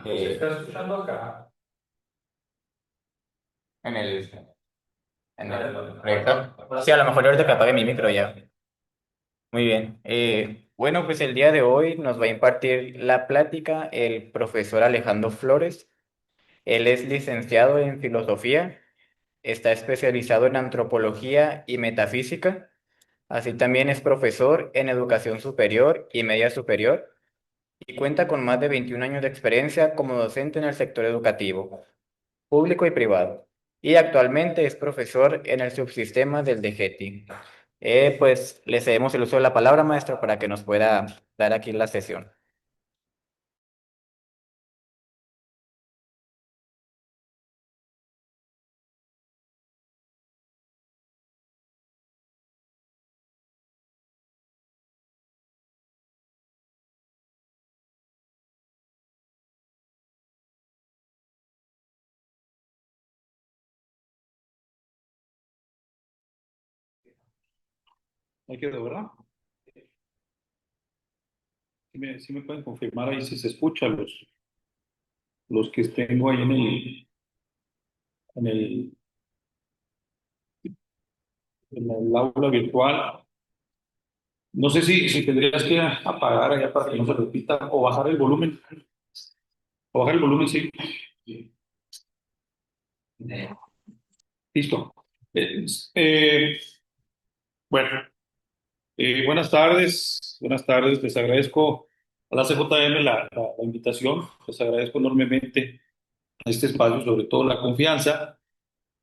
¿Se está escuchando acá? En el proyector. Sí, a lo mejor ahorita que apague mi micro ya. Muy bien. Bueno, pues el día de hoy nos va a impartir la plática el profesor Alejandro Flores. Él es licenciado en filosofía, está especializado en antropología y metafísica. Así también es profesor en educación superior y media superior y cuenta con más de 21 años de experiencia como docente en el sector educativo, público y privado. Y actualmente es profesor en el subsistema del DGETI. Pues le cedemos el uso de la palabra, maestro, para que nos pueda dar aquí la sesión. Ahí quedó, ¿verdad? Sí me pueden confirmar ahí si se escucha los que tengo ahí en el, en el aula virtual. No sé si tendrías que apagar allá para que no se repita o bajar el volumen. O bajar el volumen, sí. Listo. Eh, eh, bueno, buenas tardes. Buenas tardes. Les agradezco a la CJM la invitación. Les agradezco enormemente a este espacio, sobre todo la confianza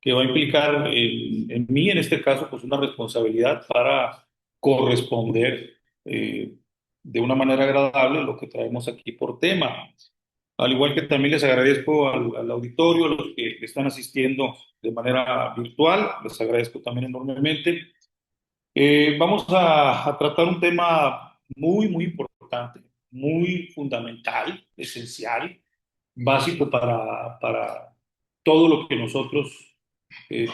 que va a implicar en mí, en este caso, pues una responsabilidad para corresponder de una manera agradable lo que traemos aquí por tema. Al igual que también les agradezco al auditorio, a los que están asistiendo de manera virtual, les agradezco también enormemente. Vamos a tratar un tema muy importante, muy fundamental, esencial, básico para todo lo que nosotros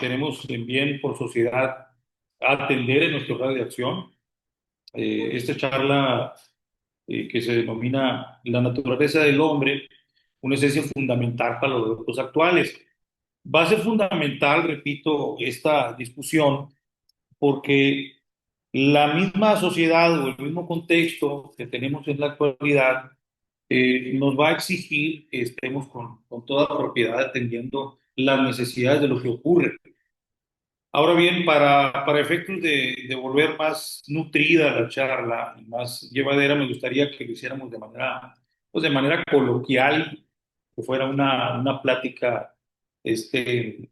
tenemos en bien por sociedad a atender en nuestro radio de acción. Esta charla que se denomina La naturaleza del hombre, una esencia fundamental para los retos actuales. Va a ser fundamental, repito, esta discusión porque la misma sociedad o el mismo contexto que tenemos en la actualidad nos va a exigir que estemos con toda propiedad atendiendo las necesidades de lo que ocurre. Ahora bien, para efectos de volver más nutrida la charla, más llevadera, me gustaría que lo hiciéramos pues de manera coloquial, que fuera una plática este,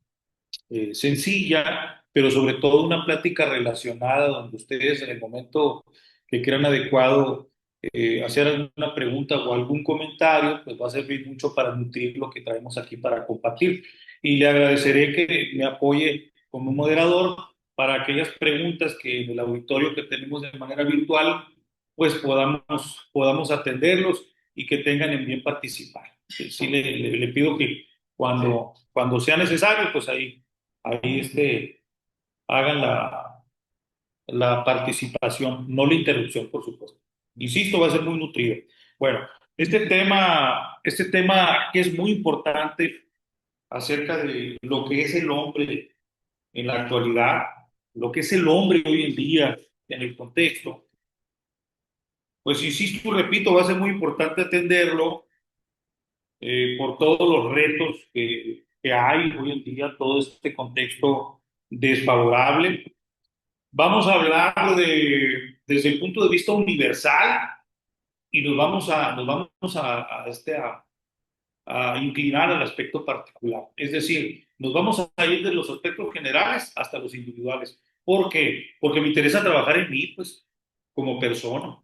sencilla, pero sobre todo una plática relacionada donde ustedes en el momento que crean adecuado hacer alguna pregunta o algún comentario, pues va a servir mucho para nutrir lo que traemos aquí para compartir. Y le agradeceré que me apoye como moderador para aquellas preguntas que en el auditorio que tenemos de manera virtual, pues podamos atenderlos y que tengan en bien participar. Sí, le pido que cuando sea necesario, pues ahí hagan la participación, no la interrupción, por supuesto. Insisto, va a ser muy nutrido. Bueno, este tema que es muy importante acerca de lo que es el hombre en la actualidad, lo que es el hombre hoy en día en el contexto, pues insisto y repito, va a ser muy importante atenderlo por todos los retos que hay hoy en día, todo este contexto desfavorable. Vamos a hablar desde el punto de vista universal y nos vamos a inclinar al aspecto particular. Es decir, nos vamos a ir de los aspectos generales hasta los individuales. ¿Por qué? Porque me interesa trabajar en mí, pues, como persona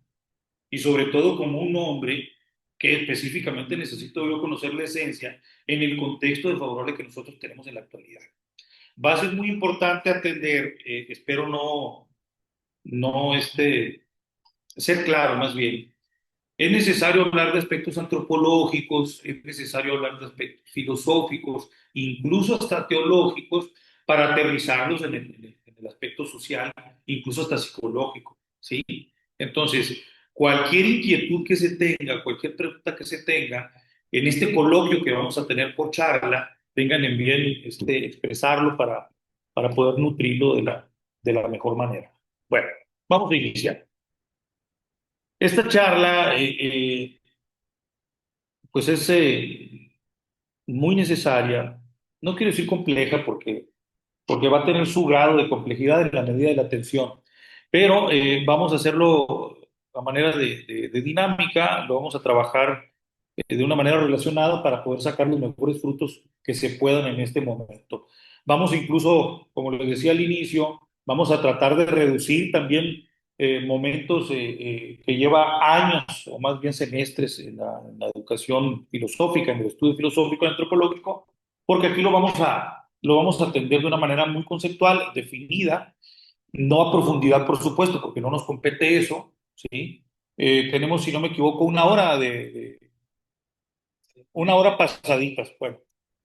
y sobre todo como un hombre que específicamente necesito yo conocer la esencia en el contexto desfavorable que nosotros tenemos en la actualidad. Va a ser muy importante atender, espero no ser claro más bien. Es necesario hablar de aspectos antropológicos, es necesario hablar de aspectos filosóficos, incluso hasta teológicos, para aterrizarlos en el aspecto social, incluso hasta psicológico, ¿sí? Entonces, cualquier inquietud que se tenga, cualquier pregunta que se tenga, en este coloquio que vamos a tener por charla, tengan en bien expresarlo para poder nutrirlo de la mejor manera. Bueno, vamos a iniciar. Esta charla, pues es muy necesaria, no quiero decir compleja porque va a tener su grado de complejidad en la medida de la atención. Pero vamos a hacerlo a manera de dinámica, lo vamos a trabajar de una manera relacionada para poder sacar los mejores frutos que se puedan en este momento. Vamos incluso, como les decía al inicio, vamos a tratar de reducir también momentos que lleva años o más bien semestres en la educación filosófica, en el estudio filosófico y antropológico, porque aquí lo vamos a atender de una manera muy conceptual, definida, no a profundidad, por supuesto, porque no nos compete eso, ¿sí? Tenemos, si no me equivoco, una hora pasaditas, bueno.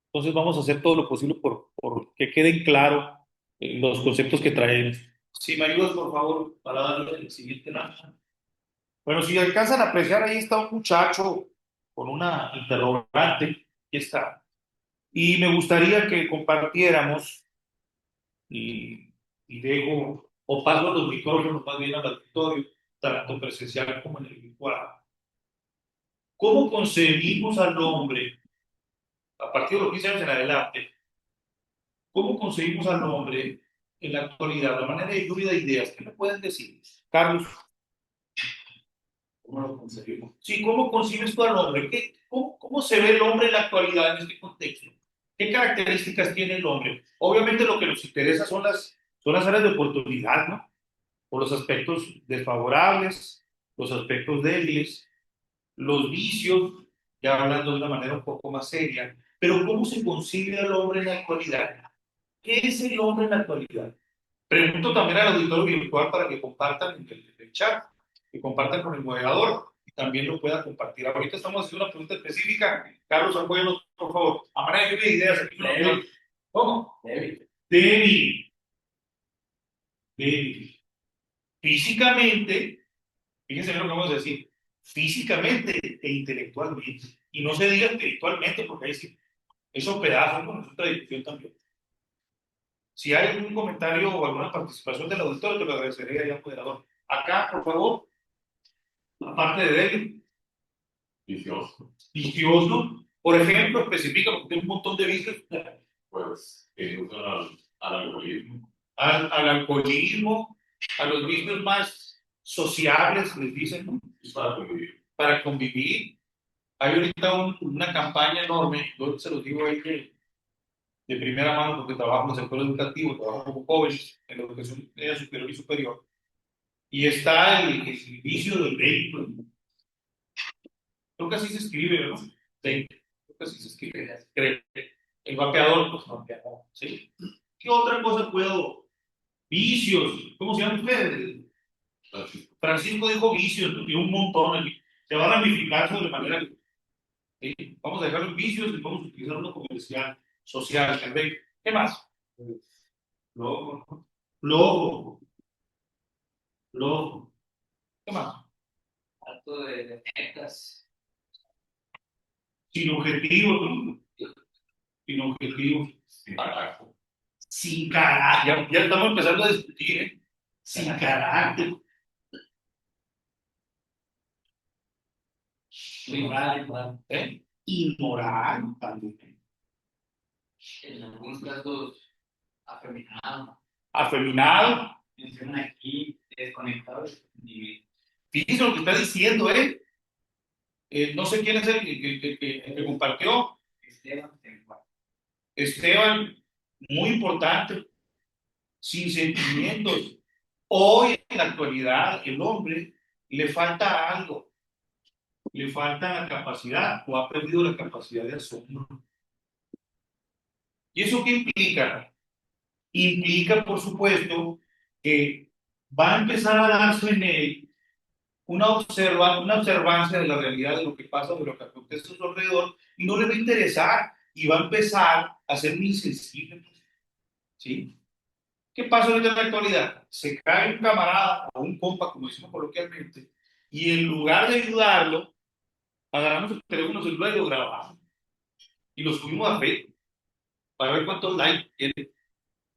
Entonces vamos a hacer todo lo posible por que queden claros los conceptos que traemos. Si me ayudas, por favor, para darle el siguiente lanza. Bueno, si alcanzan a apreciar, ahí está un muchacho con una interrogante. Aquí está. Y me gustaría que compartiéramos y dejo o paso los micrófonos más bien al auditorio, tanto presencial como en el virtual. ¿Cómo concebimos al hombre a partir de los 15 años en adelante? ¿Cómo concebimos al hombre en la actualidad? La manera de lluvia de ideas. ¿Qué me pueden decir? Carlos, ¿cómo lo concebimos? Sí, ¿cómo concibes tú al hombre? ¿Cómo se ve el hombre en la actualidad en este contexto? ¿Qué características tiene el hombre? Obviamente lo que nos interesa son las áreas de oportunidad, ¿no? Por los aspectos desfavorables, los aspectos débiles, los vicios, ya hablando de una manera un poco más seria, pero ¿cómo se concibe al hombre en la actualidad? ¿Qué es el hombre en la actualidad? Pregunto también al auditorio virtual para que compartan en el chat, que compartan con el moderador y también lo puedan compartir. Ahorita estamos haciendo una pregunta específica. Carlos, apóyanos, por favor. A manera de lluvia de ideas. Aquí débil. ¿Cómo? Débil. Débil. Débil. Físicamente, fíjense bien lo que vamos a decir, físicamente e intelectualmente. Y no se diga espiritualmente, porque ahí sí, esos pedazos, ¿no? Es otra discusión también. Si hay algún comentario o alguna participación del auditorio, te lo agradecería ya, moderador. Acá, por favor, aparte de él, vicioso. Vicioso, por ejemplo, especifica porque tiene un montón de vicios. Pues, al alcoholismo. Al alcoholismo, a los vicios más sociables, les dicen, ¿no? Para convivir. Para convivir. Hay ahorita una campaña enorme, yo se los digo ahí de primera mano porque trabajo en el sector educativo, trabajo como jóvenes en la educación media superior y superior, y está el vicio del vehículo. Creo que así se escribe, ¿no? Sí, creo que así se escribe. Creo. El vapeador, pues vapeador, ¿sí? ¿Qué otra cosa puedo? Vicios. ¿Cómo se llama usted? Francisco dijo vicios, y un montón. Se va a ramificar sobre manera que ¿sí? Vamos a dejar los vicios y vamos a utilizar uno comercial, social, también. ¿Qué más? Logo. Logo. Logo. ¿Qué más? Acto de metas. Sin objetivo, ¿no? Sin objetivo. Sin carácter. Sin carácter. Ya estamos empezando a discutir, ¿eh? Sin carácter. Inmoral, ¿eh? Inmoral también. En algunos casos, afeminado. Afeminado. Mencionan aquí desconectados. Fíjense lo que está diciendo, ¿eh? No sé quién es el que compartió. Esteban. Esteban, muy importante, sin sentimientos. Hoy, en la actualidad, el hombre le falta algo, le falta la capacidad o ha perdido la capacidad de asombro. ¿Y eso qué implica? Implica, por supuesto, que va a empezar a darse en él una observancia de la realidad, de lo que pasa, de lo que acontece a su alrededor, y no le va a interesar, y va a empezar a ser muy insensible. ¿Sí? ¿Qué pasa ahorita en la actualidad? Se cae un camarada o un compa, como decimos coloquialmente, y en lugar de ayudarlo, agarramos el teléfono celular y lo grabamos y lo subimos a Facebook para ver cuántos likes tiene,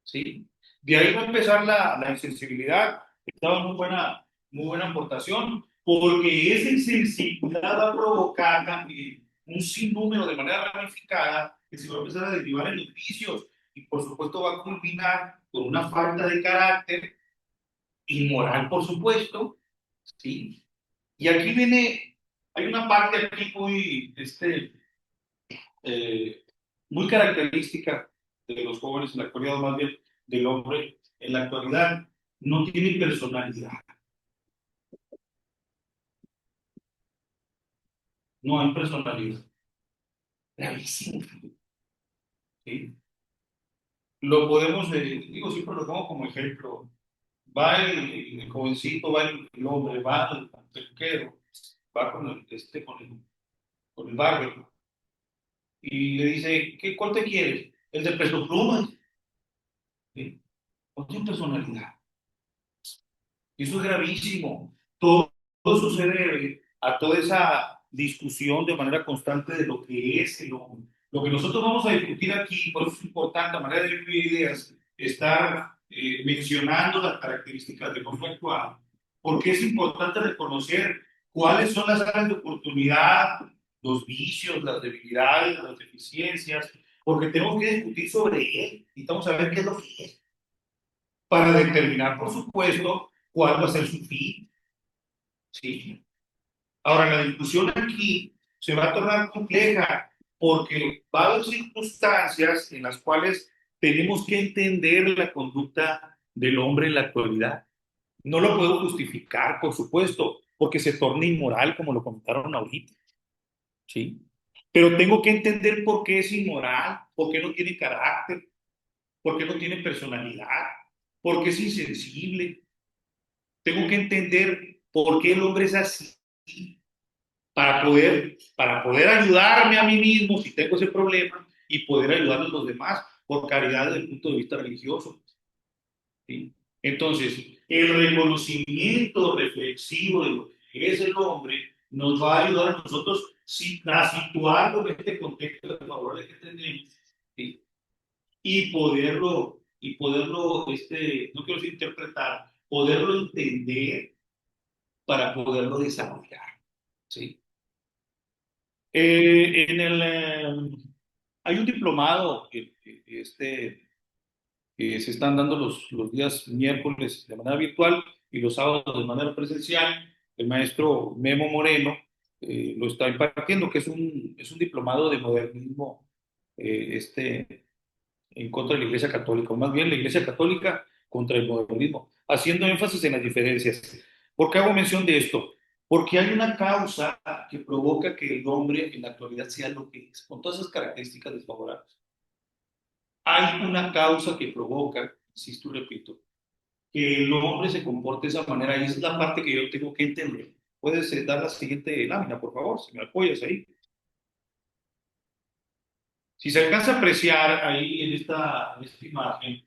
¿sí? De ahí va a empezar la insensibilidad. Estaba muy buena aportación, porque esa insensibilidad va a provocar también un sinnúmero de manera ramificada que se va a empezar a derivar en los vicios y por supuesto va a culminar con una falta de carácter inmoral, por supuesto, ¿sí? Y aquí viene, hay una parte aquí eh, muy característica de los jóvenes en la actualidad, más bien del hombre en la actualidad, no tiene personalidad, no hay personalidad. Gravísimo, ¿sí? Lo podemos, digo, siempre lo pongo como ejemplo. Va el jovencito, va el hombre, va al peluquero, va con el barber y le dice, ¿cuál te quieres? El de peso pluma, ¿sí? No tiene personalidad. Y eso es gravísimo. Todo eso se debe a toda esa discusión de manera constante de lo que es el hombre. Lo que nosotros vamos a discutir aquí, por eso es importante, a manera de lluvia de ideas, estar mencionando las características del hombre actual, porque es importante reconocer cuáles son las áreas de oportunidad, los vicios, las debilidades, las deficiencias, porque tenemos que discutir sobre él y vamos a ver qué es lo que es, para determinar, por supuesto, cuál va a ser su fin. ¿Sí? Ahora, la discusión aquí se va a tornar compleja porque va a haber circunstancias en las cuales tenemos que entender la conducta del hombre en la actualidad. No lo puedo justificar, por supuesto, porque se torna inmoral, como lo comentaron ahorita. ¿Sí? Pero tengo que entender por qué es inmoral, por qué no tiene carácter, por qué no tiene personalidad, por qué es insensible. Tengo que entender por qué el hombre es así para poder ayudarme a mí mismo si tengo ese problema y poder ayudar a los demás por caridad desde el punto de vista religioso. ¿Sí? Entonces, el reconocimiento reflexivo de lo que es el hombre nos va a ayudar a nosotros a situarlo en este contexto de valores que tenemos, ¿sí? No quiero decir interpretar, poderlo entender para poderlo desarrollar. ¿Sí? Hay un diplomado que se están dando los días miércoles de manera virtual y los sábados de manera presencial. El maestro Memo Moreno lo está impartiendo, que es un diplomado de modernismo en contra de la Iglesia Católica, o más bien la Iglesia Católica contra el modernismo, haciendo énfasis en las diferencias. ¿Por qué hago mención de esto? Porque hay una causa que provoca que el hombre en la actualidad sea lo que es, con todas esas características desfavorables. Hay una causa que provoca, insisto y repito, que el hombre se comporte de esa manera y esa es la parte que yo tengo que entender. Puedes dar la siguiente lámina, por favor, si me apoyas ahí. Si se alcanza a apreciar ahí en esta imagen,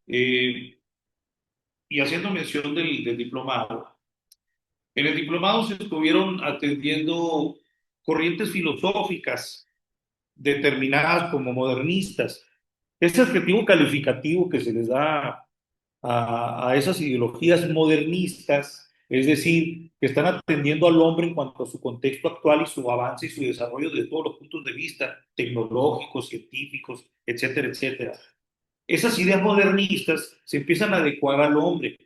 eh, y haciendo mención del diplomado, en el diplomado se estuvieron atendiendo corrientes filosóficas determinadas como modernistas. Ese adjetivo calificativo que se les da a esas ideologías modernistas, es decir, que están atendiendo al hombre en cuanto a su contexto actual y su avance y su desarrollo desde todos los puntos de vista, tecnológicos, científicos, etcétera, etcétera. Esas ideas modernistas se empiezan a adecuar al hombre.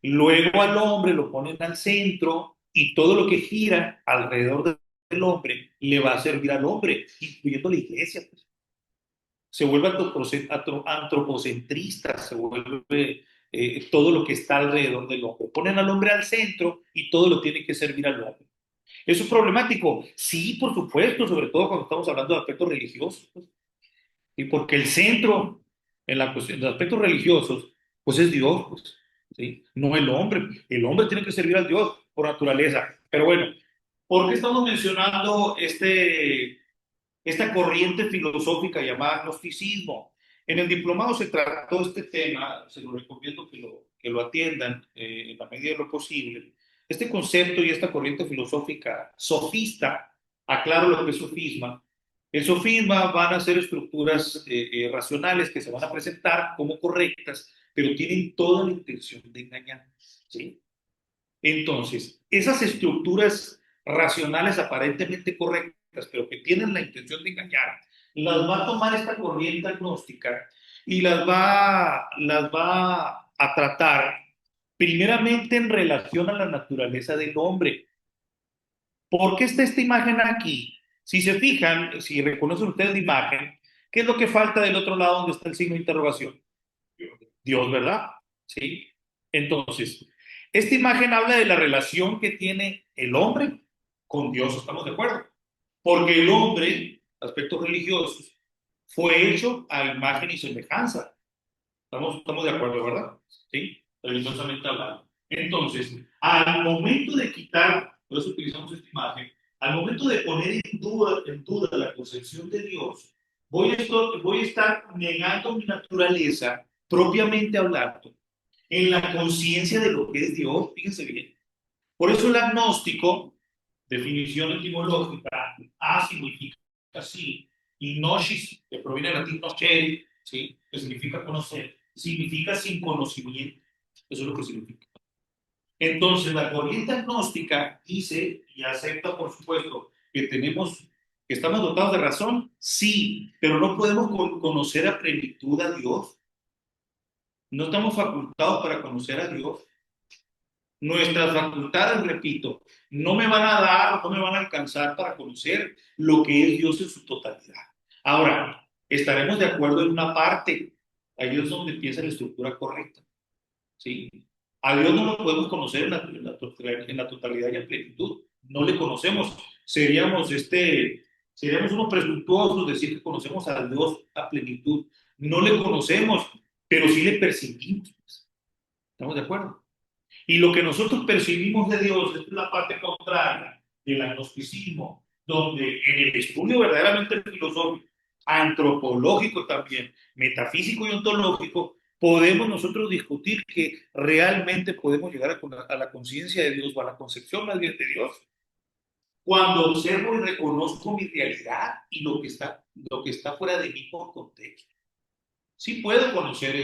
Luego al hombre lo ponen al centro y todo lo que gira alrededor del hombre le va a servir al hombre, incluyendo la iglesia. Pues. Se vuelve antropocentrista, se vuelve todo lo que está alrededor del hombre. Ponen al hombre al centro y todo lo tiene que servir al hombre. ¿Eso es problemático? Sí, por supuesto, sobre todo cuando estamos hablando de aspectos religiosos. Pues. Y porque el centro en los aspectos religiosos, pues es Dios, pues, ¿sí? No el hombre. El hombre tiene que servir al Dios por naturaleza. Pero bueno, ¿por qué estamos mencionando esta corriente filosófica llamada gnosticismo? En el diplomado se trató este tema, se lo recomiendo que lo atiendan en la medida de lo posible. Este concepto y esta corriente filosófica sofista Aclaro lo que es sofisma. El sofisma van a ser estructuras racionales que se van a presentar como correctas, pero tienen toda la intención de engañar. ¿Sí? Entonces, esas estructuras racionales aparentemente correctas, pero que tienen la intención de engañar, las va a tomar esta corriente agnóstica y las va a tratar primeramente en relación a la naturaleza del hombre. ¿Por qué está esta imagen aquí? Si se fijan, si reconocen ustedes la imagen, ¿qué es lo que falta del otro lado donde está el signo de interrogación? Dios, ¿verdad? Sí. Entonces, esta imagen habla de la relación que tiene el hombre con Dios, ¿estamos de acuerdo? Porque el hombre, aspectos religiosos, fue hecho a imagen y semejanza. Estamos de acuerdo, ¿verdad? Sí, religiosamente hablando. Entonces, al momento de quitar, por eso utilizamos esta imagen, al momento de poner en duda la concepción de Dios, voy a estar negando mi naturaleza propiamente hablando en la conciencia de lo que es Dios, fíjense bien. Por eso el agnóstico, definición etimológica, a significa sí, y gnosis, que proviene del latín nocere, ¿sí? Que significa conocer, significa sin conocimiento. Eso es lo que significa. Entonces, la corriente agnóstica dice y acepta, por supuesto, que estamos dotados de razón, sí, pero no podemos conocer a plenitud a Dios. No estamos facultados para conocer a Dios. Nuestras facultades, repito, no me van a dar, no me van a alcanzar para conocer lo que es Dios en su totalidad. Ahora, estaremos de acuerdo en una parte. Ahí es donde empieza la estructura correcta. ¿Sí? A Dios no lo podemos conocer en la totalidad y en plenitud. No le conocemos. Seríamos unos presuntuosos decir que conocemos a Dios a plenitud. No le conocemos, pero sí le percibimos. ¿Estamos de acuerdo? Y lo que nosotros percibimos de Dios es la parte contraria del agnosticismo, donde en el estudio verdaderamente filosófico, antropológico también, metafísico y ontológico, podemos nosotros discutir que realmente podemos llegar a la conciencia de Dios o a la concepción más bien de Dios cuando observo y reconozco mi realidad y lo que está fuera de mí por contexto. Sí puedo conocer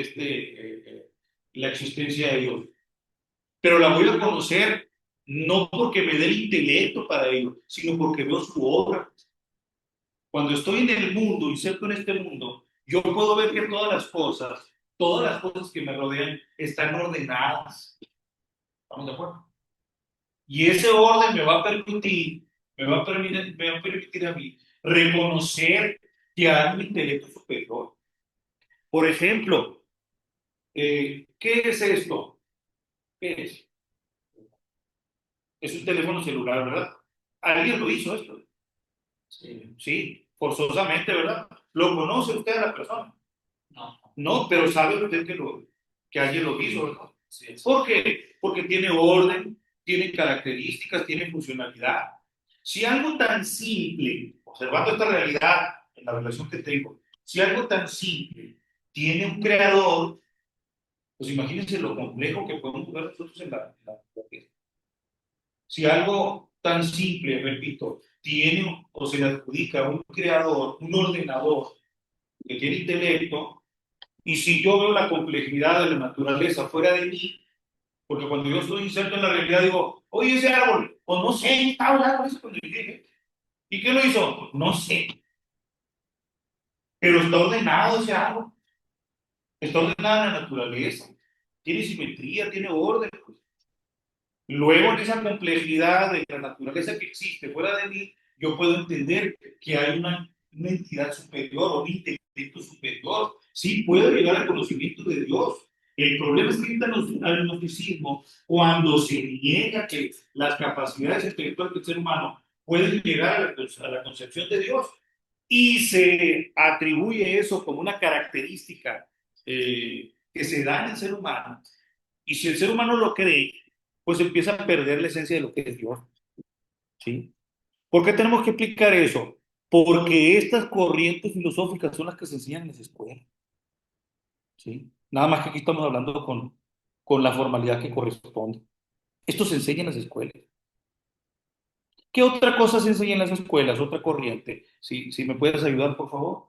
la existencia de Dios, pero la voy a conocer no porque me dé el intelecto para ello, sino porque veo su obra. Cuando estoy en el mundo, inserto en este mundo, yo puedo ver que todas las cosas que me rodean están ordenadas. ¿Estamos de acuerdo? Y ese orden me va a permitir a mí reconocer que hay un intelecto superior. Por ejemplo, ¿qué es esto? ¿Qué es? Es un teléfono celular, ¿verdad? Alguien lo hizo esto. Sí, sí, forzosamente, ¿verdad? ¿Lo conoce usted a la persona? No. No, pero sabe usted que alguien lo hizo, ¿verdad? Sí. ¿Por qué? Porque tiene orden, tiene características, tiene funcionalidad. Si algo tan simple, observando esta realidad en la relación que tengo, si algo tan simple tiene un creador, pues imagínense lo complejo que podemos ver nosotros en la si algo tan simple, repito, tiene o se le adjudica a un creador, un ordenador que tiene intelecto, y si yo veo la complejidad de la naturaleza fuera de mí, porque cuando yo estoy inserto en la realidad digo, oye, ese árbol, pues no sé, está hablando eso cuando llegué. ¿Y qué lo hizo? Pues no sé, pero está ordenado ese árbol, está ordenada la naturaleza, tiene simetría, tiene orden. Pues. Luego, en esa complejidad de la naturaleza que existe fuera de mí, yo puedo entender que hay una entidad superior, un intelecto superior. Sí, puedo llegar al conocimiento de Dios. El problema es que al gnosticismo, cuando se niega que las capacidades espirituales del ser humano pueden llegar a la concepción de Dios y se atribuye eso como una característica que se da en el ser humano, y si el ser humano lo cree, pues empieza a perder la esencia de lo que es Dios. ¿Sí? ¿Por qué tenemos que explicar eso? Porque estas corrientes filosóficas son las que se enseñan en las escuelas. ¿Sí? Nada más que aquí estamos hablando con la formalidad que corresponde. Esto se enseña en las escuelas. ¿Qué otra cosa se enseña en las escuelas? Otra corriente. Si me puedes ayudar, por favor.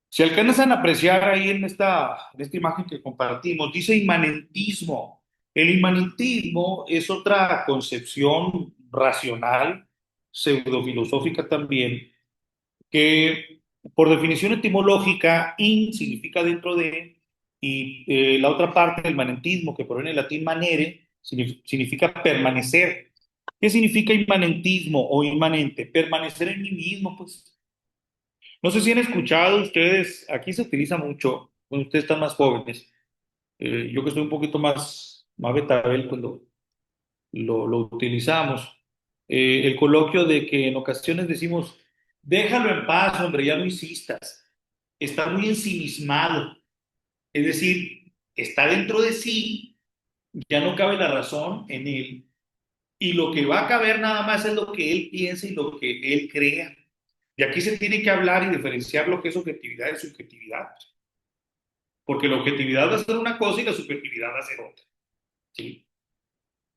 Si alcanzan a apreciar ahí en esta imagen que compartimos, dice inmanentismo. El inmanentismo es otra concepción racional, pseudofilosófica también, que por definición etimológica, in significa dentro de, y la otra parte del manentismo, que proviene del latín manere, significa permanecer. ¿Qué significa inmanentismo o inmanente? Permanecer en mí mismo, pues. No sé si han escuchado ustedes, aquí se utiliza mucho, cuando ustedes están más jóvenes, yo que estoy un poquito más betabel, pues lo utilizamos. El coloquio de que en ocasiones decimos, déjalo en paz, hombre, ya no insistas. Está muy ensimismado, es decir, está dentro de sí, ya no cabe la razón en él, y lo que va a caber nada más es lo que él piensa y lo que él crea. Y aquí se tiene que hablar y diferenciar lo que es objetividad y subjetividad, porque la objetividad va a ser una cosa y la subjetividad va a ser otra. ¿Sí?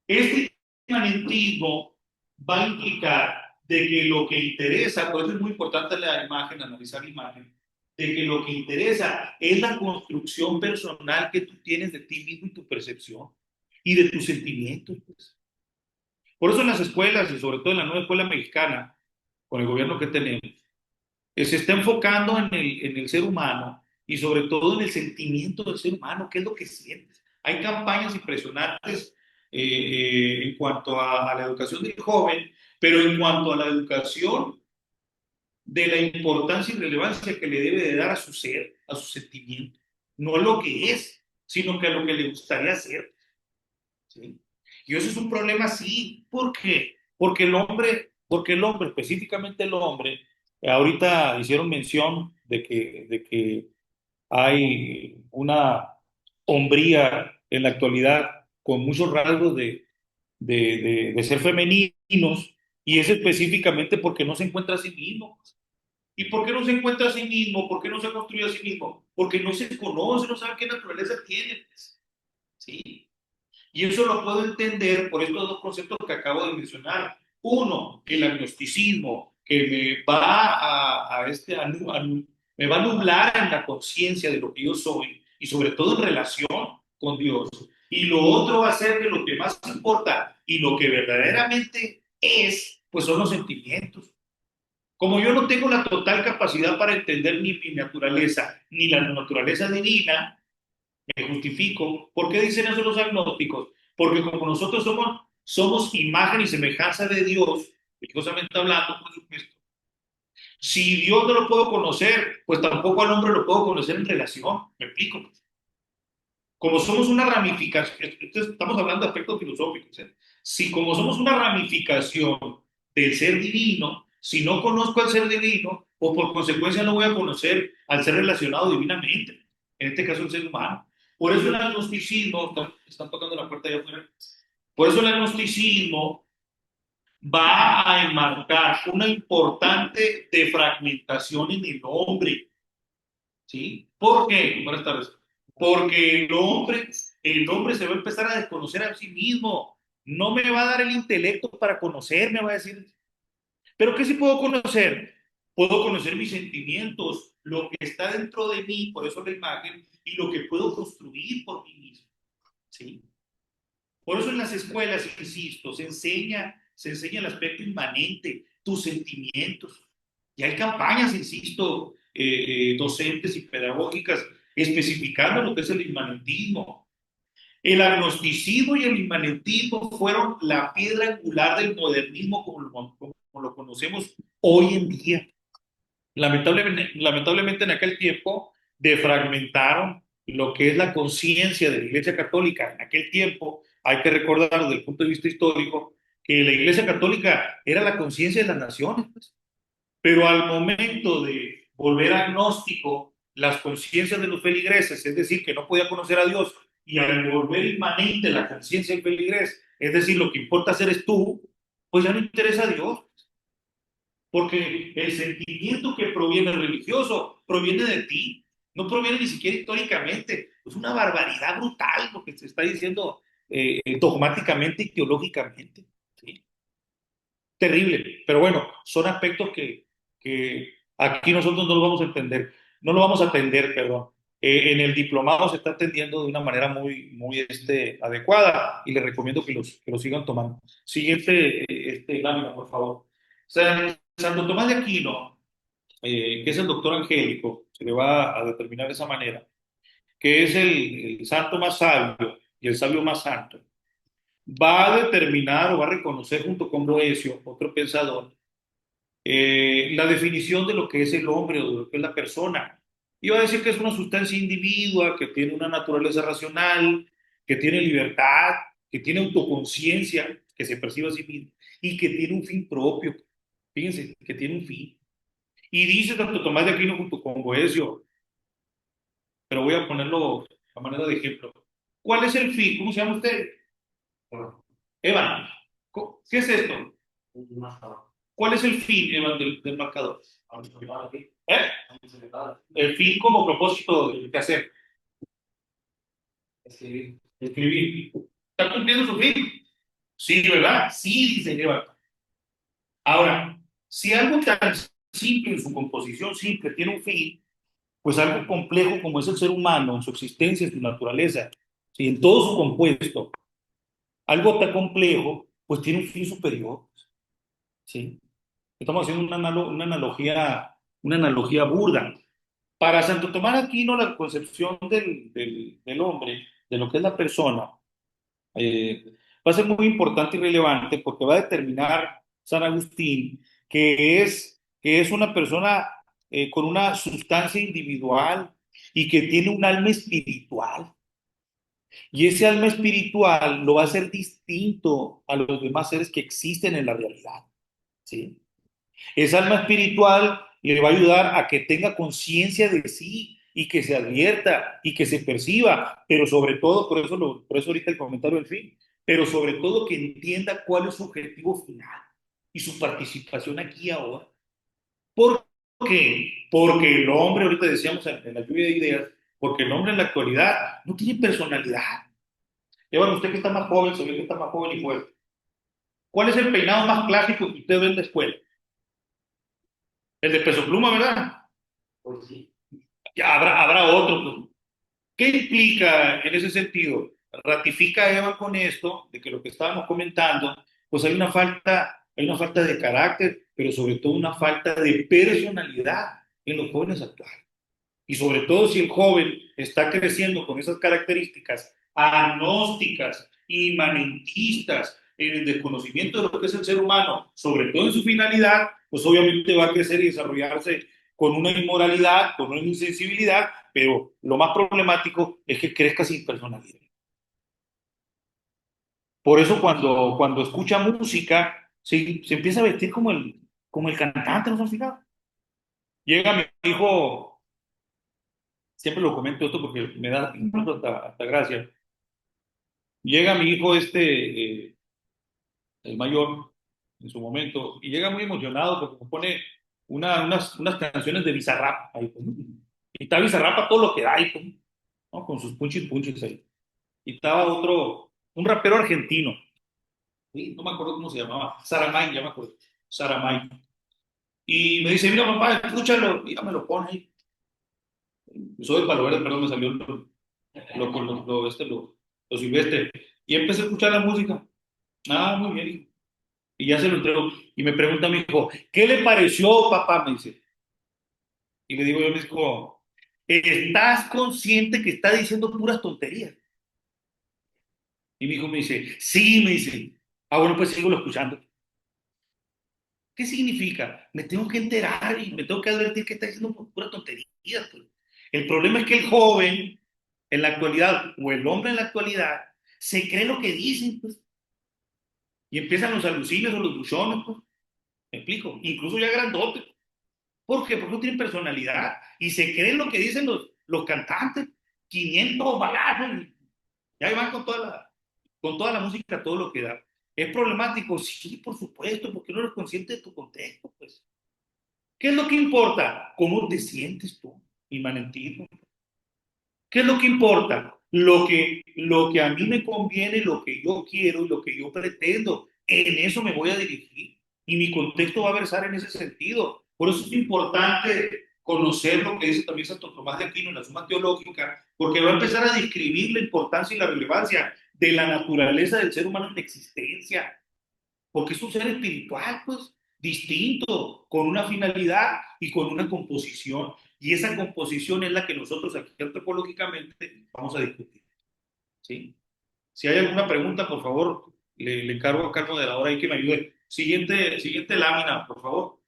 Este inmanentismo va a implicar de que lo que interesa, por eso es muy importante la imagen, analizar la imagen, de que lo que interesa es la construcción personal que tú tienes de ti mismo y tu percepción y de tus sentimientos. Pues. Por eso en las escuelas y sobre todo en la nueva escuela mexicana, con el gobierno que tenemos, se está enfocando en el ser humano y sobre todo en el sentimiento del ser humano, qué es lo que sientes. Hay campañas impresionantes en cuanto a la educación del joven, pero en cuanto a la educación de la importancia y relevancia que le debe de dar a su ser, a su sentimiento, no a lo que es, sino que a lo que le gustaría ser. ¿Sí? Y eso es un problema, sí. ¿Por qué? Porque el hombre, específicamente el hombre, ahorita hicieron mención de que hay una hombría en la actualidad con muchos rasgos de ser femeninos, y es específicamente porque no se encuentra a sí mismo. ¿Y por qué no se encuentra a sí mismo? ¿Por qué no se construye a sí mismo? Porque no se conoce, no sabe qué naturaleza tiene. ¿Sí? Y eso lo puedo entender por estos dos conceptos que acabo de mencionar. Uno, el agnosticismo, que me va me va a nublar en la conciencia de lo que yo soy y sobre todo en relación con Dios. Y lo otro va a ser que lo que más importa y lo que verdaderamente es, pues son los sentimientos. Como yo no tengo la total capacidad para entender ni mi naturaleza, ni la naturaleza divina, me justifico. ¿Por qué dicen eso los agnósticos? Porque como nosotros somos imagen y semejanza de Dios, religiosamente hablando, por supuesto, si Dios no lo puedo conocer, pues tampoco al hombre lo puedo conocer en relación. ¿Me explico? Como somos una ramificación, estamos hablando de aspectos filosóficos, ¿eh? Si como somos una ramificación del ser divino, si no conozco al ser divino, o por consecuencia no voy a conocer al ser relacionado divinamente, en este caso el ser humano. Por eso el agnosticismo, están tocando la puerta allá afuera, por eso el agnosticismo va a enmarcar una importante defragmentación en el hombre. ¿Sí? ¿Por qué? Buenas tardes. Porque el hombre se va a empezar a desconocer a sí mismo. No me va a dar el intelecto para conocerme, va a decir. Pero ¿qué sí puedo conocer? Puedo conocer mis sentimientos, lo que está dentro de mí, por eso la imagen, y lo que puedo construir por mí mismo. ¿Sí? Por eso en las escuelas, insisto, se enseña el aspecto inmanente, tus sentimientos. Y hay campañas, insisto, docentes y pedagógicas especificando lo que es el inmanentismo. El agnosticismo y el inmanentismo fueron la piedra angular del modernismo como lo conocemos hoy en día. Lamentablemente en aquel tiempo defragmentaron lo que es la conciencia de la Iglesia Católica. En aquel tiempo, hay que recordar desde el punto de vista histórico, que la Iglesia Católica era la conciencia de las naciones, pues. Pero al momento de volver agnóstico las conciencias de los feligreses, es decir, que no podía conocer a Dios, y al volver inmanente la conciencia del feligrés, es decir, lo que importa hacer es tú, pues ya no interesa a Dios. Porque el sentimiento que proviene religioso proviene de ti, no proviene ni siquiera históricamente. Es una barbaridad brutal lo que se está diciendo dogmáticamente y teológicamente. ¿Sí? terrible. Pero bueno, son aspectos que aquí nosotros no lo vamos a entender, no lo vamos a atender, perdón. En el diplomado se está atendiendo de una manera muy adecuada y les recomiendo que lo sigan tomando. Siguiente lámina, por favor. Santo Tomás de Aquino, que es el doctor angélico, se le va a determinar de esa manera, que es el santo más sabio y el sabio más santo, va a determinar o va a reconocer junto con Boecio, otro pensador, la definición de lo que es el hombre o de lo que es la persona. Y va a decir que es una sustancia individua, que tiene una naturaleza racional, que tiene libertad, que tiene autoconciencia, que se percibe a sí mismo y que tiene un fin propio. Fíjense, que tiene un fin. Y dice tanto Tomás de Aquino junto con Boecio, pero voy a ponerlo a manera de ejemplo. ¿Cuál es el fin? ¿Cómo se llama usted? Evan, ¿qué es esto? ¿Cuál es el fin, Evan, del marcador? ¿Eh? El fin como propósito de hacer. Escribir. ¿Está cumpliendo su fin? Sí, ¿verdad? Sí, dice Evan. Ahora, si algo tan simple en su composición simple tiene un fin, pues algo complejo como es el ser humano en su existencia, en su naturaleza, ¿sí? En todo su compuesto, algo tan complejo, pues tiene un fin superior, ¿sí? Estamos haciendo una analogía burda. Para Santo Tomás de Aquino, la concepción del hombre, de lo que es la persona, eh, va a ser muy importante y relevante porque va a determinar San Agustín que es una persona con una sustancia individual y que tiene un alma espiritual. Y ese alma espiritual lo va a hacer distinto a los demás seres que existen en la realidad. ¿Sí? Esa alma espiritual le va a ayudar a que tenga conciencia de sí y que se advierta y que se perciba, pero sobre todo, por eso ahorita el comentario del fin, pero sobre todo que entienda cuál es su objetivo final y su participación aquí y ahora. ¿Por qué? Porque el hombre, ahorita decíamos en la lluvia de ideas, porque el hombre en la actualidad no tiene personalidad. Y bueno, usted que está más joven, se ve que está más joven y fuerte. ¿Cuál es el peinado más clásico que usted ve en la escuela? El de peso pluma, ¿verdad? Pues sí. Ya habrá otro. ¿Qué implica en ese sentido? Ratifica Eva con esto, de que lo que estábamos comentando, pues hay una falta de carácter, pero sobre todo una falta de personalidad en los jóvenes actuales. Y sobre todo si el joven está creciendo con esas características agnósticas, inmanentistas, en el desconocimiento de lo que es el ser humano, sobre todo en su finalidad, pues obviamente va a crecer y desarrollarse con una inmoralidad, con una insensibilidad, pero lo más problemático es que crezca sin personalidad. Por eso cuando escucha música, se empieza a vestir como el cantante, ¿no se han fijado? Llega mi hijo, siempre lo comento esto porque me da incluso hasta gracia. Llega mi hijo el mayor, en su momento, y llega muy emocionado porque me pone unas canciones de Bizarrap ahí, pues, ¿no? Y está Bizarrap a todo lo que da ahí, pues, ¿no? Con sus punchis punchis ahí. Y estaba un rapero argentino, ¿sí? No me acuerdo cómo se llamaba, Saramay, ya me acuerdo, Saramay. Y me dice, mira papá, escúchalo, y ya me lo pone ahí. Soy de Palo Verde, perdón, me salió lo silvestre. Y empecé a escuchar la música. Ah, muy bien, hijo. Y ya se lo entrego. Y me pregunta mi hijo, ¿qué le pareció, papá? Me dice. Y le digo yo a mi hijo, ¿estás consciente que está diciendo puras tonterías? Y mi hijo me dice, sí, me dice. Ah, bueno, pues sigo escuchando. ¿Qué significa? Me tengo que enterar y me tengo que advertir que está diciendo puras tonterías, pues. El problema es que el joven en la actualidad, o el hombre en la actualidad, se cree lo que dicen, pues. Y empiezan los alucines o los buchones, pues. Me explico. Incluso ya grandotes. ¿Por qué? Porque no tienen personalidad y se creen lo que dicen los cantantes. 500 balazos. Ya van con toda la música, todo lo que da. ¿Es problemático? Sí, por supuesto, porque no eres consciente de tu contexto, pues. ¿Qué es lo que importa? ¿Cómo te sientes tú, inmanentismo? ¿Qué es lo que importa? Lo que a mí me conviene, lo que yo quiero y lo que yo pretendo. En eso me voy a dirigir. y mi contexto va a versar en ese sentido. Por eso es importante conocer lo que dice también Santo Tomás de Aquino en la Suma Teológica, porque va a empezar a describir la importancia y la relevancia de la naturaleza del ser humano en la existencia, porque es un ser espiritual, pues, distinto, con una finalidad y con una composición. Y esa composición es la que nosotros aquí antropológicamente vamos a discutir. ¿Sí? Si hay alguna pregunta, por favor, le encargo acá al moderador ahí que me ayude. Siguiente lámina, por favor.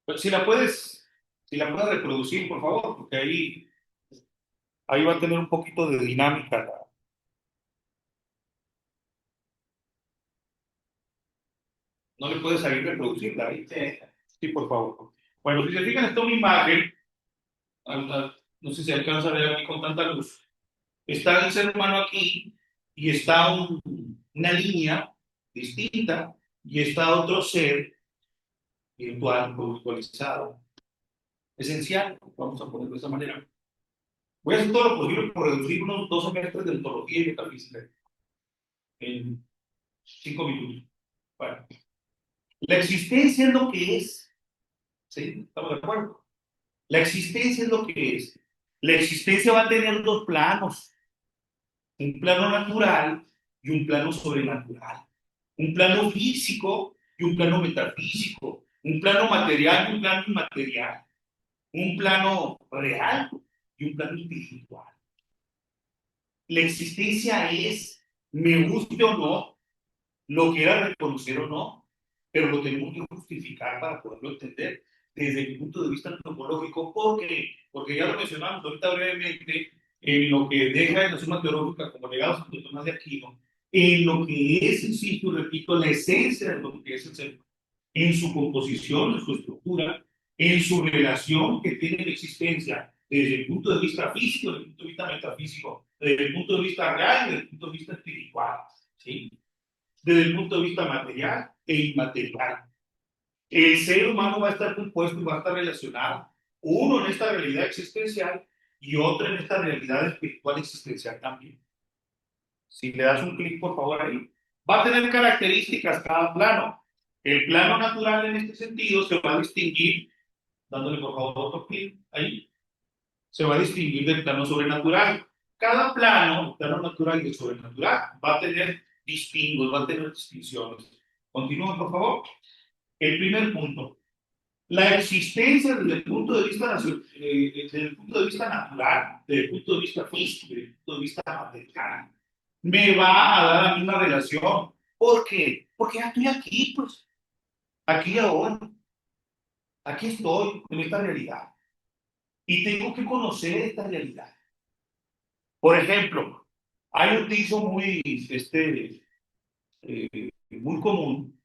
Pues, si la puedes reproducir, por favor, porque ahí va a tener un poquito de dinámica. No le puedes salir reproducirla ahí. Sí, por favor. Bueno, si se fijan, esta es una imagen, no sé si alcanza a ver aquí con tanta luz. Está el ser humano aquí y está una línea distinta y está otro ser virtual, virtualizado, esencial, vamos a ponerlo de esa manera. Voy a hacer todo lo posible por reducir unos 2 semestres de ontología y metafísica en 5 minutos. Bueno, la existencia es lo que es, ¿sí? ¿Estamos de acuerdo? La existencia es lo que es. La existencia va a tener dos planos, un plano natural y un plano sobrenatural, un plano físico y un plano metafísico, un plano material y un plano inmaterial, un plano real y un plano espiritual. La existencia es, me guste o no, lo quiera reconocer o no, pero lo tenemos que justificar para poderlo entender desde el punto de vista antropológico. ¿Por qué? Porque ya lo mencionamos ahorita brevemente en lo que deja en la Suma Teológica como legado Santo Tomás de Aquino, en lo que es, insisto y repito, la esencia de lo que es el ser humano, en su composición, en su estructura, en su relación que tiene la existencia desde el punto de vista físico, desde el punto de vista metafísico, desde el punto de vista real y desde el punto de vista espiritual, ¿sí? Desde el punto de vista material e inmaterial. El ser humano va a estar compuesto y va a estar relacionado, uno en esta realidad existencial y otro en esta realidad espiritual existencial también. Si le das un clic, por favor, ahí, va a tener características cada plano. El plano natural en este sentido se va a distinguir, dándole por favor otro clic ahí, se va a distinguir del plano sobrenatural. Cada plano, el plano natural y el sobrenatural, va a tener distingos, va a tener distinciones. Continúa, por favor. El primer punto. La existencia desde el punto de vista, desde el punto de vista natural, desde el punto de vista físico, desde el punto de vista material, me va a dar la misma relación. ¿Por qué? Porque ya estoy aquí, pues, aquí y ahora, aquí estoy en esta realidad y tengo que conocer esta realidad. Por ejemplo, hay un dicho muy común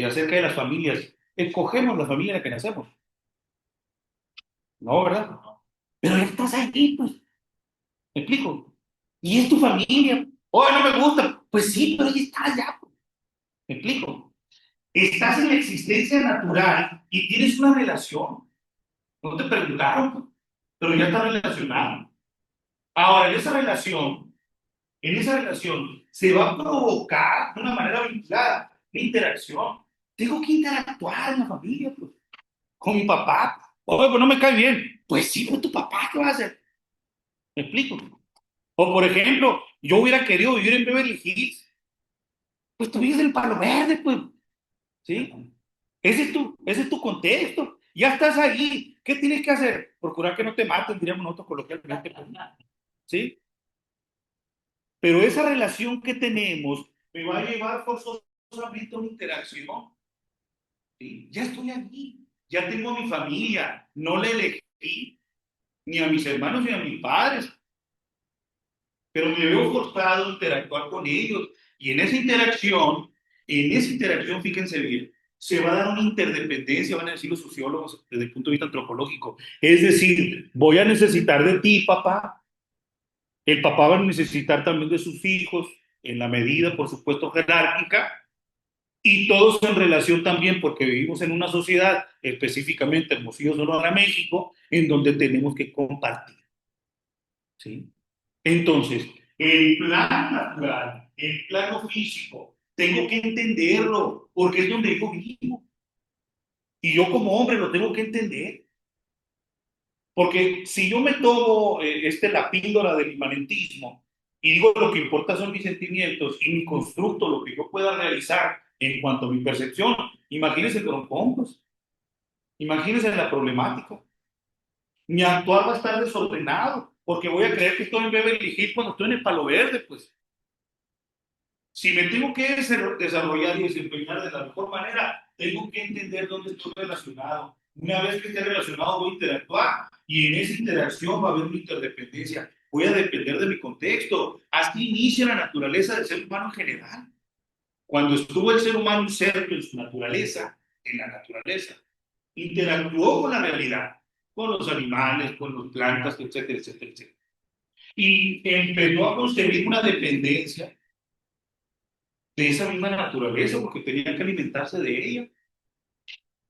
acerca de las familias. Escogemos la familia en la que nacemos, ¿no, verdad? Pero ya estás aquí, pues, ¿me explico? Y es tu familia. Oh, no me gusta. Pues sí, pero ahí estás ya, pues, ¿me explico? Estás en la existencia natural y tienes una relación. No te preguntaron, pues, pero ya está relacionado. Ahora, en esa relación se va a provocar de una manera vinculada la interacción. Tengo que interactuar en la familia, pues, con mi papá. Oye, pues no me cae bien. Pues sí, pero tu papá, ¿qué va a hacer? ¿Me explico? O por ejemplo, yo hubiera querido vivir en Beverly Hills, pues tú vives en Palo Verde, pues, ¿sí? Ese es tu contexto. Ya estás ahí. ¿Qué tienes que hacer? Procurar que no te maten, diríamos nosotros coloquialmente, pues, ¿sí? Pero esa relación que tenemos me va a llevar forzosamente a una interacción. ¿Sí? Ya estoy aquí, ya tengo a mi familia, no le elegí ni a mis hermanos ni a mis padres, pero me veo forzado a interactuar con ellos. Y en esa interacción, fíjense bien, se va a dar una interdependencia, van a decir los sociólogos desde el punto de vista antropológico. Es decir, voy a necesitar de ti, papá. El papá va a necesitar también de sus hijos, en la medida, por supuesto, jerárquica, y todos en relación también, porque vivimos en una sociedad, específicamente Hermosillo, Sonora, México, en donde tenemos que compartir. ¿Sí? Entonces, el plano natural, el plano físico Tengo que entenderlo, porque es donde yo vivo. Y yo como hombre lo tengo que entender. Porque si yo me tomo la píldora del inmanentismo y digo lo que importa son mis sentimientos y mi constructo, lo que yo pueda realizar en cuanto a mi percepción, imagínense el broncón, pues. Imagínense la problemática. Mi actuar va a estar desordenado, porque voy a creer que estoy en Beverly Hills cuando estoy en el Palo Verde, pues. Si me tengo que desarrollar y desempeñar de la mejor manera, tengo que entender dónde estoy relacionado. Una vez que esté relacionado, voy a interactuar y en esa interacción va a haber una interdependencia. Voy a depender de mi contexto. Así inicia la naturaleza del ser humano en general. Cuando estuvo el ser humano inserto en su naturaleza, en la naturaleza, interactuó con la realidad, con los animales, con las plantas, etcétera, etcétera, etcétera. Y empezó a concebir una dependencia de esa misma naturaleza porque tenían que alimentarse de ella.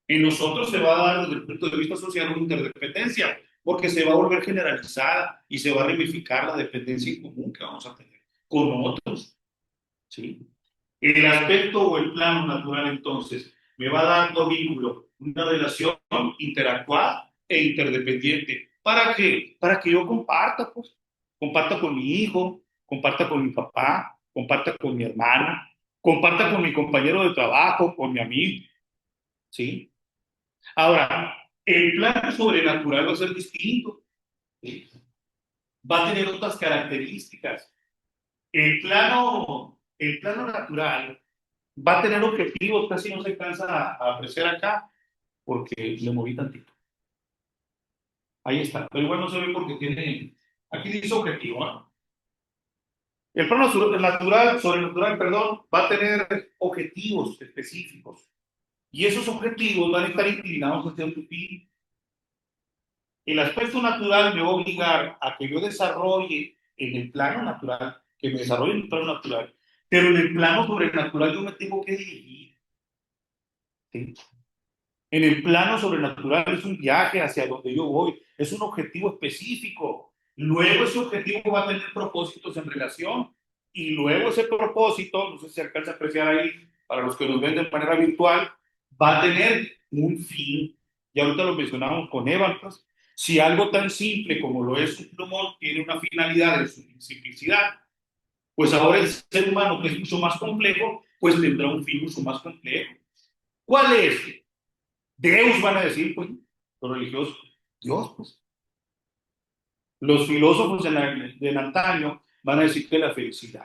En nosotros se va a dar desde el punto de vista social una interdependencia porque se va a volver generalizada y se va a ramificar la dependencia en común que vamos a tener con otros. ¿Sí? El aspecto o el plano natural entonces me va dando vínculo, una relación interactuada e interdependiente. ¿Para qué? Para que yo comparta, pues, comparta con mi hijo, comparta con mi papá, comparta con mi hermana, comparta con mi compañero de trabajo, con mi amigo, ¿sí? Ahora, el plano sobrenatural va a ser distinto, ¿sí? Va a tener otras características. El plano natural va a tener objetivos, casi no se alcanza a apreciar acá, porque le moví tantito. Ahí está, pero igual no se ve porque tiene, aquí dice objetivo, ¿no? El plano natural, sobrenatural, perdón, va a tener objetivos específicos. Y esos objetivos van a estar inclinados hacia un fin. El aspecto natural me va a obligar a que yo desarrolle en el plano natural, que me desarrolle en el plano natural, pero en el plano sobrenatural yo me tengo que dirigir. ¿Sí? En el plano sobrenatural es un viaje hacia donde yo voy, es un objetivo específico. Luego ese objetivo va a tener propósitos en relación y luego ese propósito, no sé si se alcanza a apreciar ahí, para los que nos ven de manera virtual, va a tener un fin. Y ahorita lo mencionamos con Evan, pues, si algo tan simple como lo es un plumón tiene una finalidad de su simplicidad, pues ahora el ser humano, que es mucho más complejo, pues tendrá un fin mucho más complejo. ¿Cuál es? Deus van a decir, pues, los religiosos, Dios, pues. Los filósofos del antaño van a decir que la felicidad.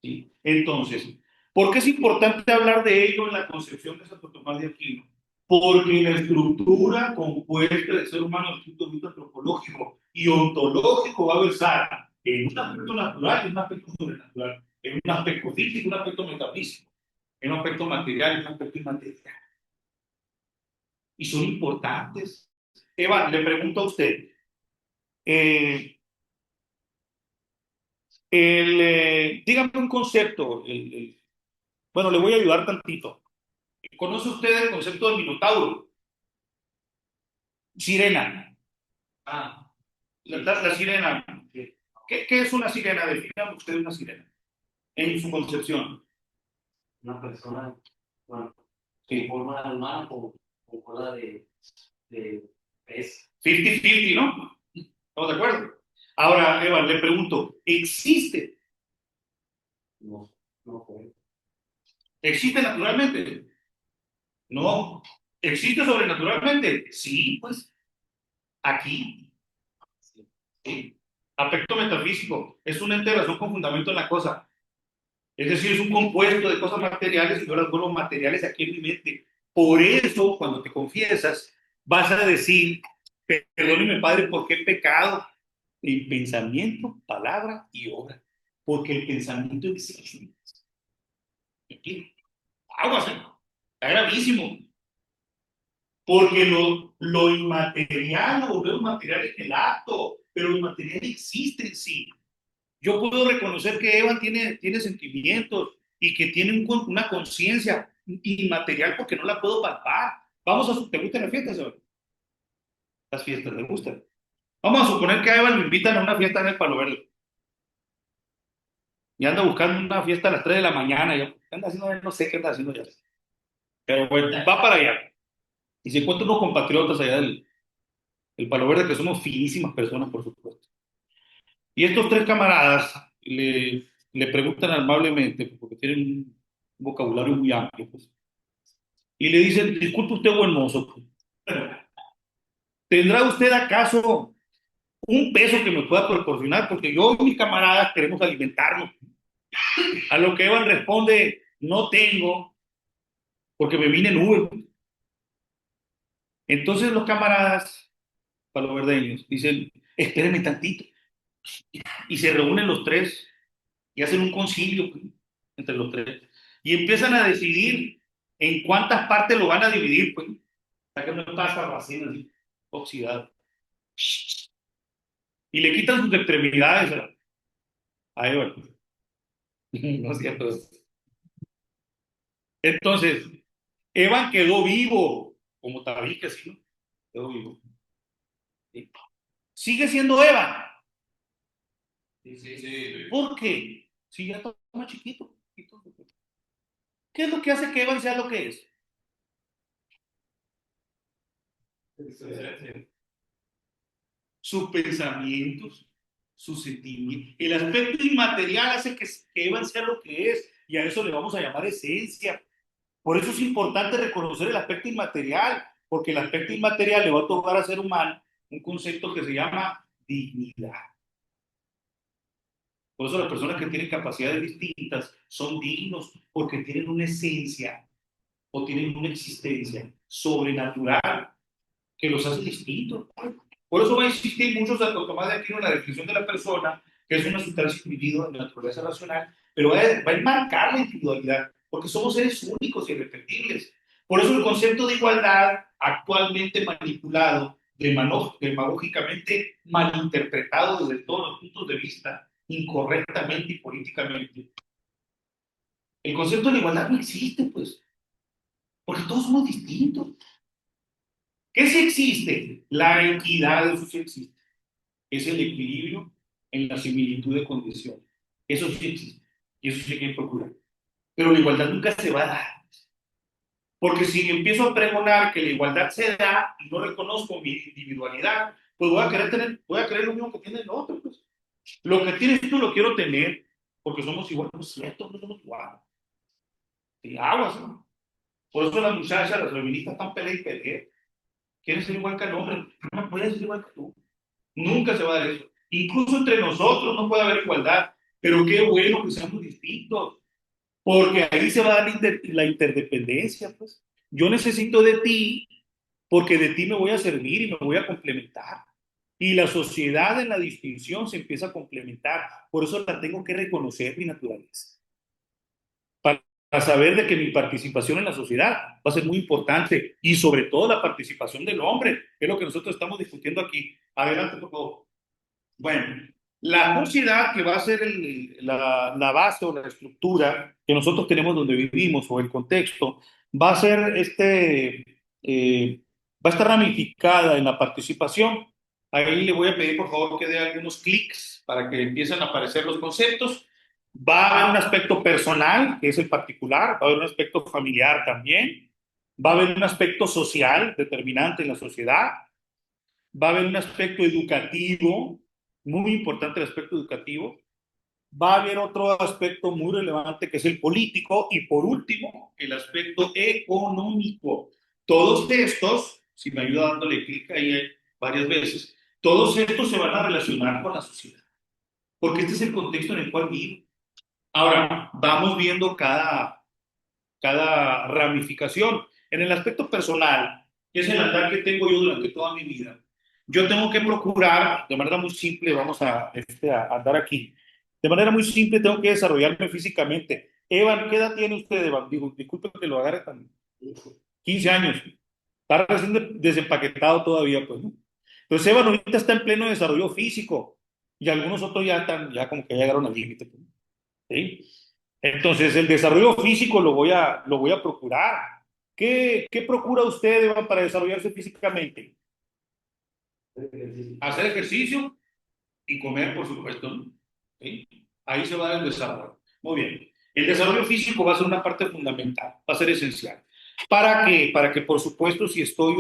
¿Sí? Entonces, ¿por qué es importante hablar de ello en la concepción de Santo Tomás de Aquino? Porque la estructura compuesta del ser humano, el punto de vista antropológico y ontológico, va a versar en un aspecto natural y un aspecto sobrenatural, en un aspecto físico, un aspecto metafísico, en un aspecto material y un aspecto inmaterial. Y son importantes. Eva, le pregunto a usted, eh, dígame un concepto. Bueno, le voy a ayudar tantito. ¿Conoce usted el concepto de Minotauro? Sirena. Ah, la sirena. ¿Qué es una sirena? Defina usted una sirena en su concepción. Una persona, bueno, con Sí. forma de humano con cola de pez. 50-50, ¿no? ¿Estamos de acuerdo? Ahora, Eva, le pregunto, ¿existe? No, no fue. ¿Existe naturalmente? No. ¿Existe sobrenaturalmente? Sí, pues aquí. Sí. ¿Sí? Aspecto metafísico. Es un ente de razón con fundamento en la cosa. Es decir, es un compuesto de cosas materiales y yo las vuelvo materiales aquí en mi mente. Por eso, cuando te confiesas, vas a decir, perdóneme, Padre, porque he pecado en pensamiento, palabra y obra. Porque el pensamiento existe. Aquí. Aguas, ¿eh? Está gravísimo. Porque lo inmaterial lo volvemos material en el acto, pero lo material existe en sí. Yo puedo reconocer que Evan tiene sentimientos y que tiene una conciencia inmaterial porque no la puedo palpar. ¿Te gustan las fiestas, Evan? Las fiestas, ¿te gustan? Vamos a suponer que a Evan lo invitan a una fiesta en el Palo Verde y anda buscando una fiesta a las 3 de la mañana. ¿Qué anda haciendo? No sé qué anda haciendo ya. Pero bueno, va para allá. Y se encuentra unos compatriotas allá del Palo Verde, que somos finísimas personas, por supuesto. Y estos tres camaradas le preguntan amablemente, porque tienen un vocabulario muy amplio, pues, y le dicen, disculpe usted, buen mozo, pues, ¿tendrá usted acaso un peso que me pueda proporcionar? Porque yo y mis camaradas queremos alimentarnos. A lo que Evan responde, no tengo, porque me vine en Uber. Entonces los camaradas paloverdeños dicen, espérenme tantito. Y se reúnen los tres y hacen un concilio, pues, entre los tres. Y empiezan a decidir en cuántas partes lo van a dividir, pues, para que no pasa racina así, oxidado. Y le quitan sus extremidades a Evan. No es cierto. Entonces, Evan quedó vivo, como tabique, sí, ¿no? Quedó vivo. ¿Sí? Sigue siendo Evan. Sí, sí, sí. ¿Por qué? Si ya está más chiquito. ¿Qué es lo que hace que Evan sea lo que es? Sus pensamientos, sus sentimientos. El aspecto inmaterial hace que Evan sea lo que es, y a eso le vamos a llamar esencia. Por eso es importante reconocer el aspecto inmaterial, porque el aspecto inmaterial le va a otorgar al ser humano un concepto que se llama dignidad. Por eso las personas que tienen capacidades distintas son dignos porque tienen una esencia o tienen una existencia sobrenatural que los hace distintos. Por eso va a insistir mucho Santo Tomás de Aquino en la definición de la persona, que es una sustancia individual de naturaleza racional, pero va a enmarcar la individualidad, porque somos seres únicos y irrepetibles. Por eso el concepto de igualdad, actualmente manipulado, demagógicamente malinterpretado desde todos los puntos de vista, incorrectamente y políticamente, el concepto de igualdad no existe, pues, porque todos somos distintos. ¿Qué sí existe? La equidad, eso sí existe. Es el equilibrio en la similitud de condiciones. Eso sí existe. Y eso sí hay que procurar. Pero la igualdad nunca se va a dar. Porque si empiezo a pregonar que la igualdad se da y no reconozco mi individualidad, pues voy a querer lo mismo que tiene el otro. Pues. Lo que tienes tú lo quiero tener porque somos iguales. No es cierto, no somos iguales. Y aguas, ¿no? Por eso las muchachas, las feministas están pelea y pelea. Quieren ser igual que el hombre. No puedes ser igual que tú. Nunca se va a dar eso. Incluso entre nosotros no puede haber igualdad, pero qué bueno que seamos distintos, porque ahí se va a dar la interdependencia, pues. Yo necesito de ti porque de ti me voy a servir y me voy a complementar. Y la sociedad en la distinción se empieza a complementar. Por eso la tengo que reconocer mi naturaleza. Para saber de que mi participación en la sociedad va a ser muy importante y sobre todo la participación del hombre, que es lo que nosotros estamos discutiendo aquí. Adelante, por favor. Bueno, la sociedad que va a ser la base o la estructura que nosotros tenemos donde vivimos o el contexto, va a ser va a estar ramificada en la participación. Ahí le voy a pedir por favor que dé algunos clics para que empiecen a aparecer los conceptos. Va a haber un aspecto personal, que es el particular, va a haber un aspecto familiar también, va a haber un aspecto social determinante en la sociedad, va a haber un aspecto educativo, muy importante el aspecto educativo, va a haber otro aspecto muy relevante que es el político y por último el aspecto económico. Todos estos, si me ayuda dándole clic ahí varias veces, todos estos se van a relacionar con la sociedad, porque este es el contexto en el cual vivo. Ahora, vamos viendo cada ramificación. En el aspecto personal, que es el andar que tengo yo durante toda mi vida, yo tengo que procurar, de manera muy simple, vamos a andar aquí, de manera muy simple tengo que desarrollarme físicamente. Evan, ¿qué edad tiene usted, Evan? Digo, disculpe que lo agarre tan... 15 años. Está recién desempaquetado todavía, pues, ¿no? Entonces, Evan ahorita está en pleno desarrollo físico y algunos otros ya están, ya como que ya llegaron al límite, pues, ¿sí? Entonces, el desarrollo físico lo voy a procurar. ¿Qué procura usted, Eva, para desarrollarse físicamente? Hacer ejercicio y comer, por supuesto, ¿no? ¿Sí? Ahí se va a dar el desarrollo. Muy bien. El desarrollo físico va a ser una parte fundamental, va a ser esencial. ¿Para qué? Para que, por supuesto, si estoy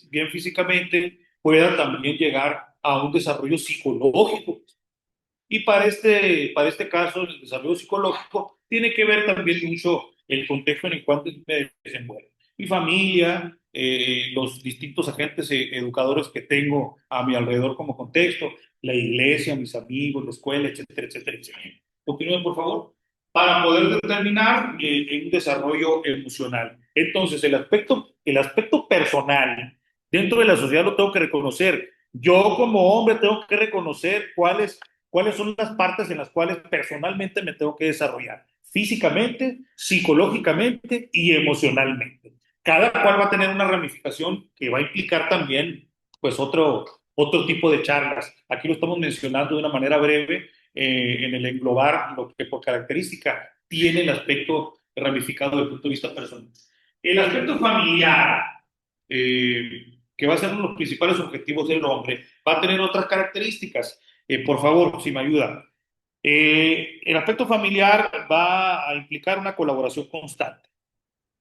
bien físicamente, pueda también llegar a un desarrollo psicológico. Y para este caso, el desarrollo psicológico tiene que ver también mucho el contexto en el cual me desenvuelvo. Mi familia, los distintos agentes educadores que tengo a mi alrededor como contexto, la iglesia, mis amigos, la escuela, etcétera, etcétera, etcétera. Continúen, por favor, para poder determinar un desarrollo emocional. Entonces, el aspecto personal dentro de la sociedad lo tengo que reconocer. Yo como hombre tengo que reconocer cuáles son las partes en las cuales personalmente me tengo que desarrollar, físicamente, psicológicamente y emocionalmente. Cada cual va a tener una ramificación que va a implicar también, pues, otro tipo de charlas. Aquí lo estamos mencionando de una manera breve en el englobar lo que por característica tiene el aspecto ramificado desde el punto de vista personal. El aspecto familiar, que va a ser uno de los principales objetivos del hombre, va a tener otras características. Por favor, si me ayuda. El aspecto familiar va a implicar una colaboración constante.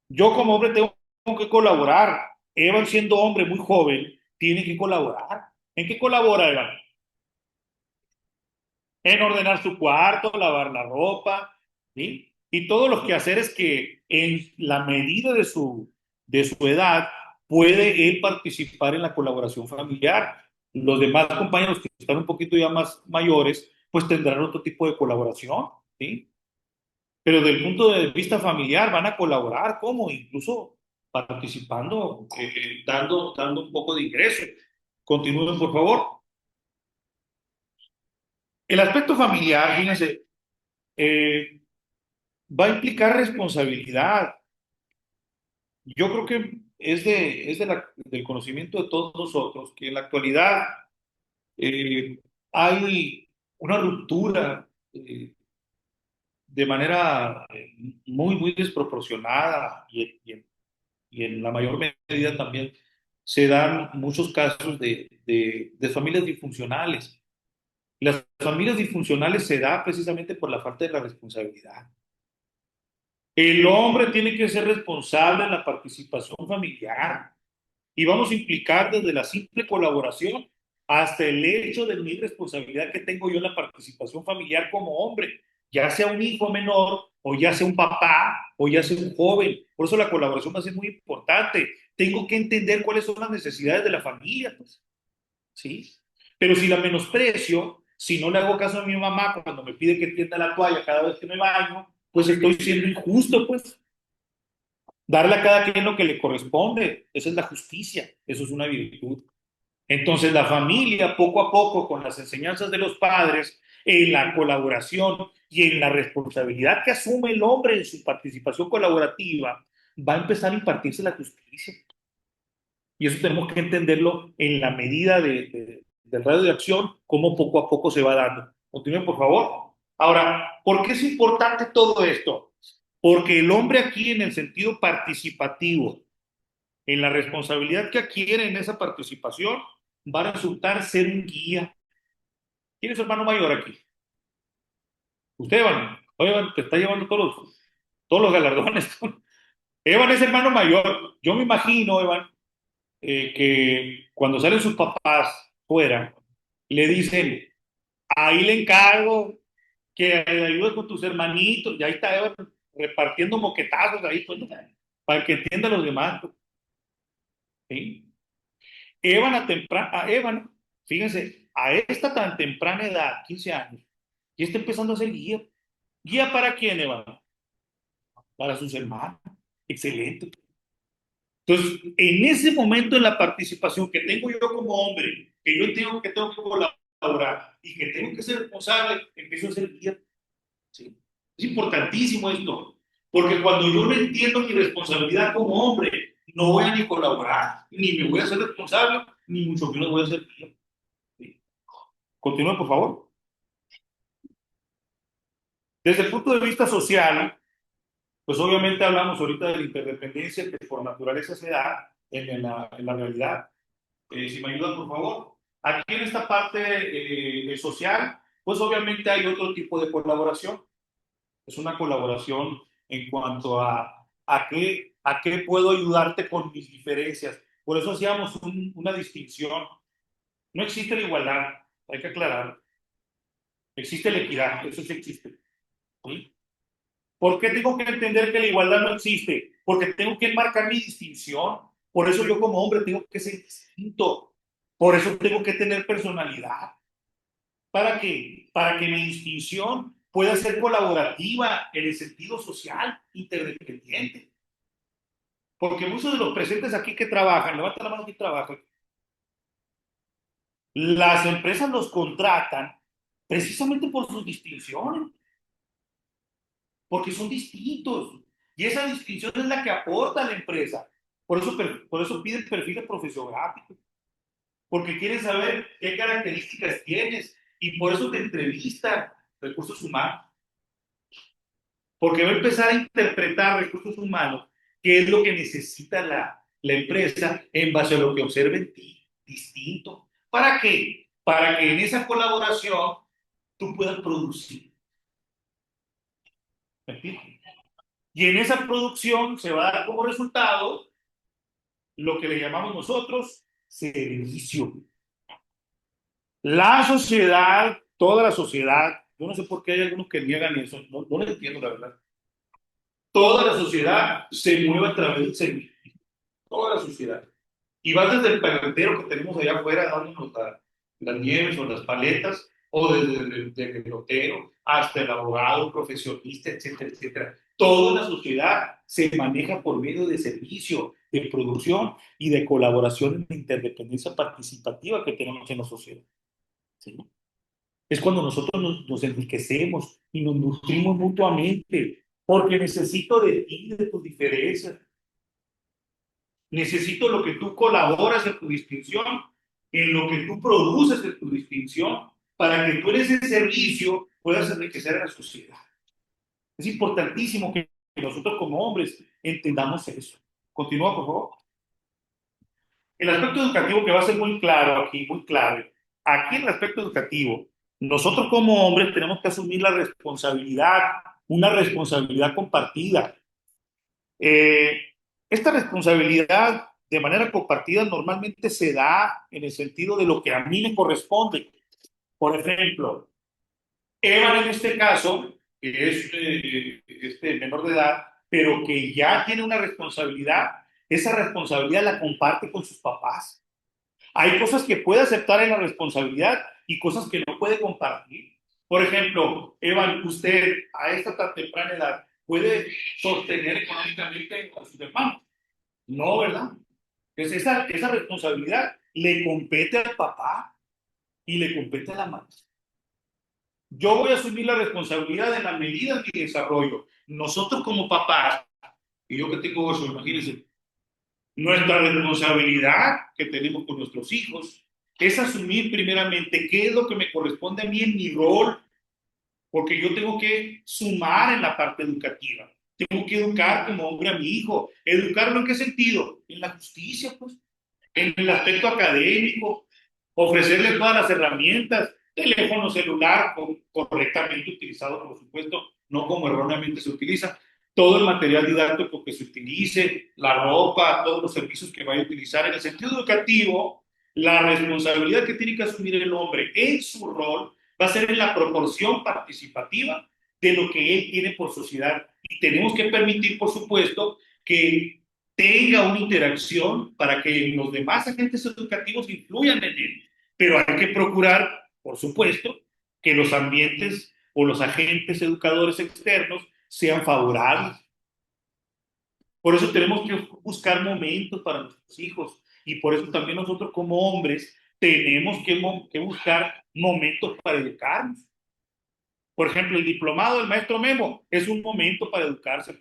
Yo como hombre tengo que colaborar. Evan, siendo hombre muy joven, tiene que colaborar. ¿En qué colabora Evan? En ordenar su cuarto, lavar la ropa, ¿sí? Y todos los quehaceres que en la medida de su edad puede él participar en la colaboración familiar. Los demás compañeros que están un poquito ya más mayores, pues tendrán otro tipo de colaboración, ¿sí? Pero desde el punto de vista familiar van a colaborar, ¿cómo? Incluso participando, dando un poco de ingreso. Continúen, por favor. El aspecto familiar, fíjense, eh, va a implicar responsabilidad. Yo creo que del conocimiento de todos nosotros que en la actualidad hay una ruptura de manera muy desproporcionada y en la mayor medida también se dan muchos casos de familias disfuncionales. Las familias disfuncionales se da precisamente por la falta de la responsabilidad. El hombre tiene que ser responsable en la participación familiar y vamos a implicar desde la simple colaboración hasta el hecho de mi responsabilidad que tengo yo en la participación familiar como hombre, ya sea un hijo menor o ya sea un papá o ya sea un joven. Por eso la colaboración va a ser muy importante. Tengo que entender cuáles son las necesidades de la familia, pues, ¿sí? Pero si la menosprecio, si no le hago caso a mi mamá cuando me pide que tienda la toalla cada vez que me baño, pues estoy siendo injusto, pues. Darle a cada quien lo que le corresponde, esa es la justicia, eso es una virtud. Entonces la familia, poco a poco, con las enseñanzas de los padres, en la colaboración y en la responsabilidad que asume el hombre en su participación colaborativa, va a empezar a impartirse la justicia. Y eso tenemos que entenderlo en la medida del radio de acción, cómo poco a poco se va dando. Continúen, por favor. Ahora, ¿por qué es importante todo esto? Porque el hombre aquí, en el sentido participativo, en la responsabilidad que adquiere en esa participación, va a resultar ser un guía. ¿Quién es su hermano mayor aquí? Usted, Evan. Oye, Evan, te está llevando todos los galardones. Evan es hermano mayor. Yo me imagino, Evan, que cuando salen sus papás fuera, le dicen, ahí le encargo que ayudes con tus hermanitos, y ahí está Evan repartiendo moquetazos ahí, pues, para que entiendan los demás. ¿Sí? Evan, fíjense, a esta tan temprana edad, 15 años, ya está empezando a ser guía. ¿Guía para quién, Evan? Para sus hermanos. Excelente. Entonces, en ese momento en la participación que tengo yo como hombre, que yo tengo que colaborar y que tengo que ser responsable, empiezo a ser guía. ¿Sí? Es importantísimo esto, porque cuando yo no entiendo mi responsabilidad como hombre, no voy a ni colaborar, ni me voy a ser responsable, ni mucho menos voy a ser guía. ¿Sí? Continúe, por favor. Desde el punto de vista social, pues obviamente hablamos ahorita de la interdependencia que por naturaleza se da en la realidad. Si me ayudan, por favor. Aquí en esta parte social, pues obviamente hay otro tipo de colaboración. Es una colaboración en cuanto a qué puedo ayudarte con mis diferencias. Por eso hacíamos una distinción. No existe la igualdad, hay que aclarar. Existe la equidad, eso sí existe. ¿Sí? ¿Por qué tengo que entender que la igualdad no existe? Porque tengo que marcar mi distinción. Por eso yo como hombre tengo que ser distinto. Por eso tengo que tener personalidad. ¿Para qué? Para que mi distinción pueda ser colaborativa en el sentido social, interdependiente. Porque muchos de los presentes aquí que trabajan, levanta la mano que trabajan, las empresas los contratan precisamente por sus distinciones, porque son distintos. Y esa distinción es la que aporta a la empresa. Por eso piden perfiles profesionales, porque quieren saber qué características tienes y por eso te entrevistan recursos humanos. Porque va a empezar a interpretar recursos humanos qué es lo que necesita la empresa en base a lo que observe en ti, distinto. ¿Para qué? Para que en esa colaboración tú puedas producir. ¿Me explico? Y en esa producción se va a dar como resultado lo que le llamamos nosotros servicio. La sociedad, toda la sociedad, yo no sé por qué hay algunos que niegan eso, no lo entiendo la verdad. Toda la sociedad se mueve a través del servicio. Toda la sociedad. Y va desde el paletero que tenemos allá afuera dándonos las nieves o las paletas, o desde el pelotero hasta el abogado, profesionista, etcétera, etcétera. Toda la sociedad se maneja por medio de servicio, de producción y de colaboración en la interdependencia participativa que tenemos en la sociedad. ¿Sí? Es cuando nosotros nos enriquecemos y nos nutrimos mutuamente, porque necesito de ti, de tus diferencias. Necesito lo que tú colaboras en tu distinción, en lo que tú produces en tu distinción, para que tú en ese servicio puedas enriquecer a la sociedad. Es importantísimo que nosotros como hombres entendamos eso. Continúa, por favor. El aspecto educativo que va a ser muy claro aquí, muy clave. Aquí en el aspecto educativo, nosotros como hombres tenemos que asumir la responsabilidad, una responsabilidad compartida. Eh, Esta responsabilidad de manera compartida normalmente se da en el sentido de lo que a mí me corresponde. Por ejemplo, Evan en este caso, que es menor de edad, pero que ya tiene una responsabilidad, esa responsabilidad la comparte con sus papás. Hay cosas que puede aceptar en la responsabilidad y cosas que no puede compartir. Por ejemplo, Evan, usted a esta tan temprana edad puede sostener económicamente a sus hermanos. No, ¿verdad? Entonces esa responsabilidad le compete al papá y le compete a la madre. Yo voy a asumir la responsabilidad en la medida de mi desarrollo. Nosotros como papás, y yo que tengo eso, imagínense, nuestra responsabilidad que tenemos con nuestros hijos es asumir primeramente qué es lo que me corresponde a mí en mi rol, porque yo tengo que sumar en la parte educativa. Tengo que educar como hombre a mi hijo. ¿Educarlo en qué sentido? En la justicia, pues. En el aspecto académico, ofrecerle todas las herramientas, teléfono celular correctamente utilizado, por supuesto, no como erróneamente se utiliza, todo el material didáctico que se utilice, la ropa, todos los servicios que vaya a utilizar. En el sentido educativo, la responsabilidad que tiene que asumir el hombre en su rol va a ser en la proporción participativa de lo que él tiene por sociedad. Y tenemos que permitir, por supuesto, que tenga una interacción para que los demás agentes educativos influyan en él. Pero hay que procurar, por supuesto, que los ambientes o los agentes educadores externos sean favorables. Por eso tenemos que buscar momentos para nuestros hijos y por eso también nosotros como hombres tenemos que buscar momentos para educarnos. Por ejemplo, el diplomado del maestro Memo es un momento para educarse.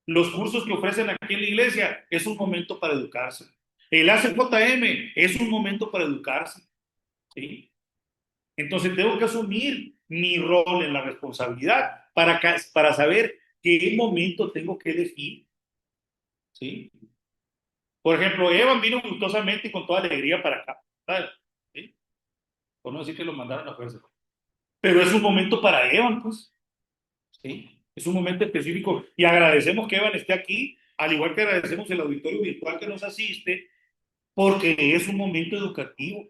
Los cursos que ofrecen aquí en la iglesia es un momento para educarse. El ACJM es un momento para educarse. ¿Sí? Entonces tengo que asumir mi rol en la responsabilidad para saber qué momento tengo que elegir. ¿Sí? Por ejemplo, Evan vino gustosamente y con toda alegría para acá. ¿Sabes? ¿Sí? Por no decir que lo mandaron a fuerza. Pero es un momento para Evan, pues. ¿Sí? Es un momento específico y agradecemos que Evan esté aquí, al igual que agradecemos el auditorio virtual que nos asiste, porque es un momento educativo.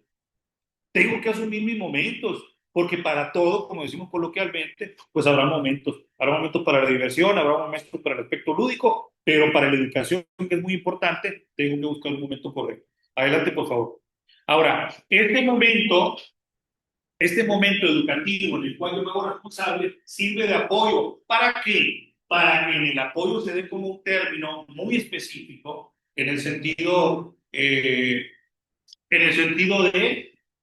Tengo que asumir mis momentos, porque para todo, como decimos coloquialmente, pues habrá momentos para la diversión, habrá momentos para el aspecto lúdico, pero para la educación, que es muy importante, tengo que buscar un momento correcto. Adelante, por favor. Ahora, este momento educativo en el cual yo me hago responsable sirve de apoyo. ¿Para qué? Para que en el apoyo se dé como un término muy específico en el sentido de,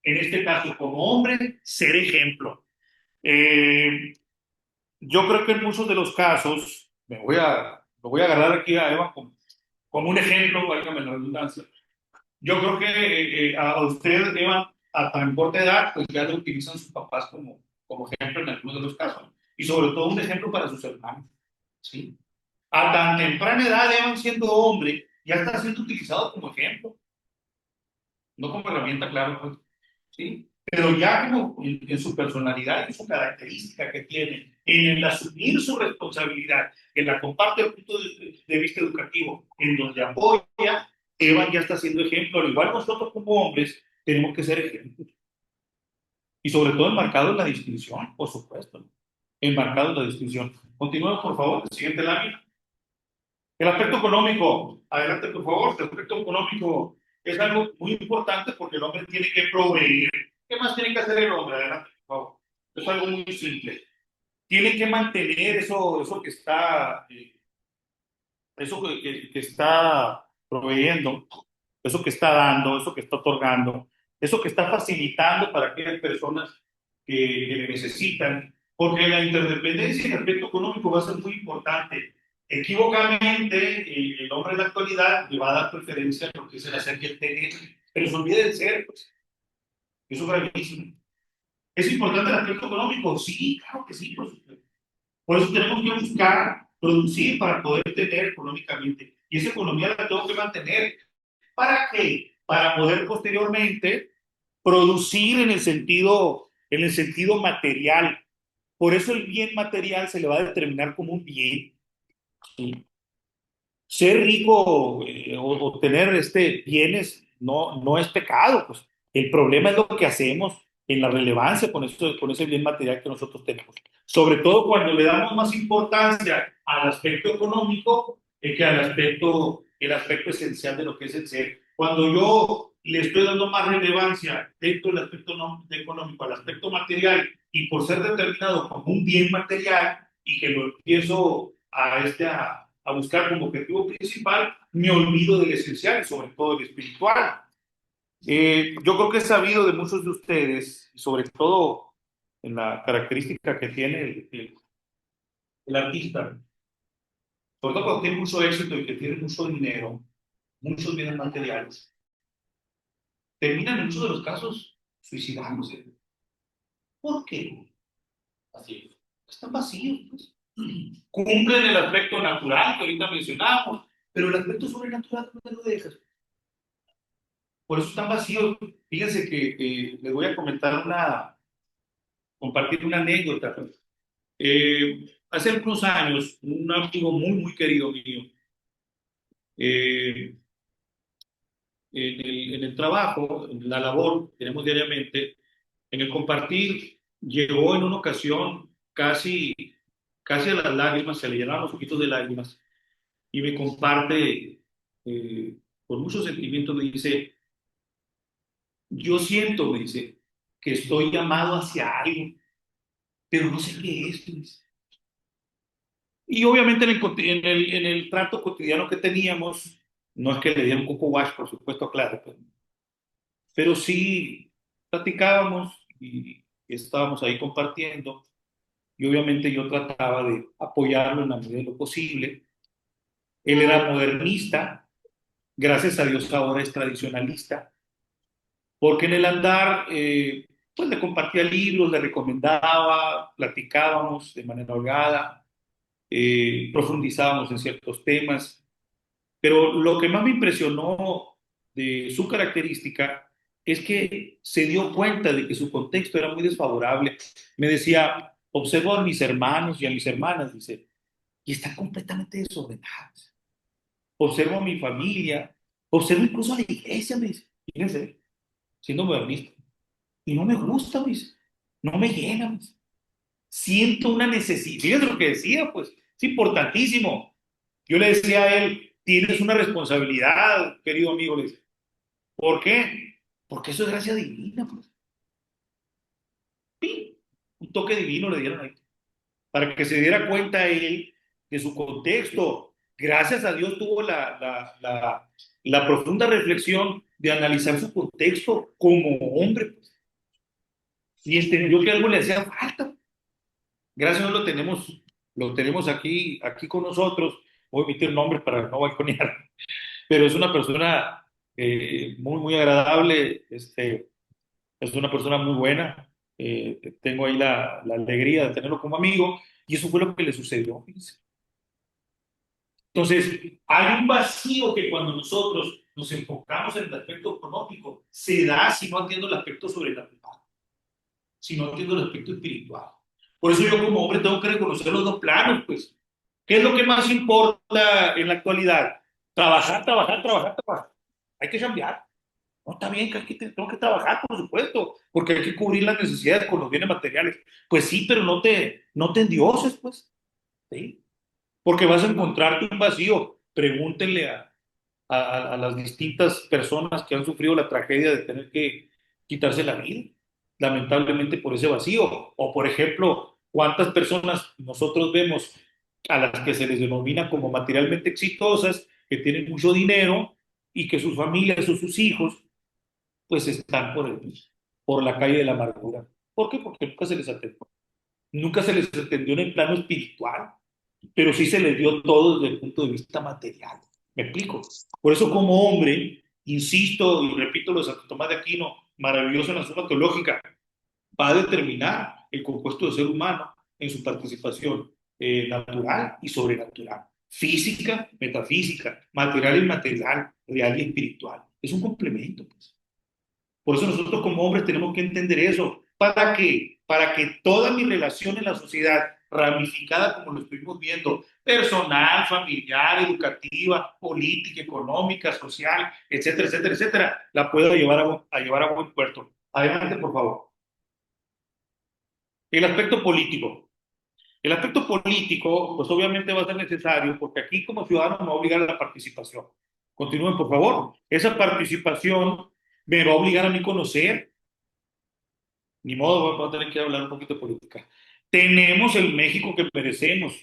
en este caso, como hombre, ser ejemplo. Eh, yo creo que en muchos de los casos, lo voy a agarrar aquí a Eva como un ejemplo, válgame la redundancia. Yo creo que a usted, Eva, a tan corta edad, pues ya lo utilizan sus papás como ejemplo en algunos de los casos. Y sobre todo un ejemplo para sus hermanos. ¿Sí? A tan temprana edad, Evan, siendo hombre, ya está siendo utilizado como ejemplo. No como herramienta, claro, pues, ¿sí? Pero ya como en su personalidad, en su característica que tiene, en el asumir su responsabilidad, en la comparte el punto de vista educativo, en donde apoya, Evan ya está siendo ejemplo. Al igual nosotros como hombres tenemos que ser ejemplos. Y sobre todo enmarcado en la distinción, por supuesto. ¿No? Enmarcado en la distinción. Continuemos, por favor, siguiente lámina. El aspecto económico, adelante por favor, el aspecto económico es algo muy importante porque el hombre tiene que proveer. ¿Qué más tiene que hacer el hombre? Adelante por favor. Es algo muy simple. Tiene que mantener eso que está, que está proveyendo, eso que está dando, eso que está otorgando, eso que está facilitando para aquellas personas que le necesitan, porque la interdependencia en el aspecto económico va a ser muy importante. Equivocadamente, el hombre de la actualidad le va a dar preferencia a lo que es el hacer y el tener, pero se olvida del ser, pues. Eso es gravísimo. ¿Es importante el aspecto económico? Sí, claro que sí, por supuesto. Por eso tenemos que buscar producir para poder tener económicamente. Y esa economía la tengo que mantener. ¿Para qué? Para poder posteriormente producir en el sentido material. Por eso el bien material se le va a determinar como un bien. ¿Sí? Ser rico o tener bienes no es pecado. Pues. El problema es lo que hacemos en la relevancia con ese bien material que nosotros tenemos. Sobre todo cuando le damos más importancia al aspecto económico que el aspecto esencial de lo que es el ser. Cuando yo le estoy dando más relevancia dentro del aspecto económico al aspecto material y por ser determinado como un bien material y que lo empiezo a buscar como objetivo principal, me olvido del esencial y sobre todo del espiritual. Yo creo que es sabido de muchos de ustedes, sobre todo en la característica que tiene el artista, sobre todo cuando tiene mucho éxito y que tiene mucho dinero, muchos bienes materiales, terminan en muchos de los casos suicidándose. ¿Por qué? Así, están vacíos, pues. Cumplen el aspecto natural que ahorita mencionamos, pero el aspecto sobrenatural no lo dejas. Por eso están vacíos. Fíjense que les voy a compartir una anécdota. Hace algunos años, un amigo muy querido mío, eh, en el trabajo, en la labor que tenemos diariamente, en el compartir, llegó en una ocasión casi a las lágrimas, se le llenaban los ojitos de lágrimas, y me comparte con mucho sentimiento, me dice, yo siento, me dice, que estoy llamado hacia algo, pero no sé qué es. Pues. Y obviamente en el trato cotidiano que teníamos, no es que le diera un coco wash, por supuesto, claro, pero sí platicábamos y estábamos ahí compartiendo. Y obviamente yo trataba de apoyarlo en la medida de lo posible. Él era modernista, gracias a Dios ahora es tradicionalista, porque en el andar, pues le compartía libros, le recomendaba, platicábamos de manera holgada, profundizábamos en ciertos temas, pero lo que más me impresionó de su característica es que se dio cuenta de que su contexto era muy desfavorable. Me decía, observo a mis hermanos y a mis hermanas, dice, y están completamente desordenadas. Observo a mi familia, observo incluso a la iglesia, me dice, fíjense, siendo modernista, y no me gusta, me dice, no me llena, me dice. Siento una necesidad, fíjense lo que decía, pues, es importantísimo. Yo le decía a él, tienes una responsabilidad, querido amigo, le dice. ¿Por qué? Porque eso es gracia divina, pues. ¡Pim! Un toque divino le dieron ahí, para que se diera cuenta él de su contexto. Gracias a Dios tuvo la profunda reflexión de analizar su contexto como hombre, pues, y entendió que algo le hacía falta. Gracias a Dios lo tenemos aquí con nosotros. Voy a emitir nombres para no balconear, pero es una persona muy agradable, es una persona muy buena. Tengo ahí la alegría de tenerlo como amigo, y eso fue lo que le sucedió. Fíjense. Entonces, hay un vacío que cuando nosotros nos enfocamos en el aspecto económico, se da si no atiendo el aspecto sobrenatural, si no atiendo el aspecto espiritual. Por eso yo como hombre tengo que reconocer los dos planos, pues. ¿Qué es lo que más importa en la actualidad? Trabajar. Hay que cambiar. No, está bien que tengo que trabajar, por supuesto, porque hay que cubrir las necesidades con los bienes materiales. Pues sí, pero no te endioses, pues. ¿Sí? Porque vas a encontrarte un vacío. Pregúntenle a las distintas personas que han sufrido la tragedia de tener que quitarse la vida, lamentablemente por ese vacío. O, por ejemplo, cuántas personas nosotros vemos a las que se les denomina como materialmente exitosas, que tienen mucho dinero y que sus familias o sus hijos pues están por la calle de la amargura. ¿Por qué? Porque nunca se les atendió. Nunca se les atendió en el plano espiritual, pero sí se les dio todo desde el punto de vista material. ¿Me explico? Por eso como hombre, insisto y repito lo de Santo Tomás de Aquino, maravilloso en la suma teológica, va a determinar el compuesto del ser humano en su participación natural y sobrenatural, física, metafísica, material y inmaterial, real y espiritual. Es un complemento, pues. Por eso nosotros como hombres tenemos que entender eso. ¿Para qué? Para que toda mi relación en la sociedad, ramificada como lo estuvimos viendo, personal, familiar, educativa, política, económica, social, etcétera, la pueda llevar a buen puerto. Adelante, por favor. El aspecto político. El aspecto político, pues obviamente va a ser necesario, porque aquí como ciudadano me va a obligar a la participación. Continúen, por favor. Esa participación me va a obligar a mí conocer. Ni modo, voy a tener que hablar un poquito de política. Tenemos el México que merecemos.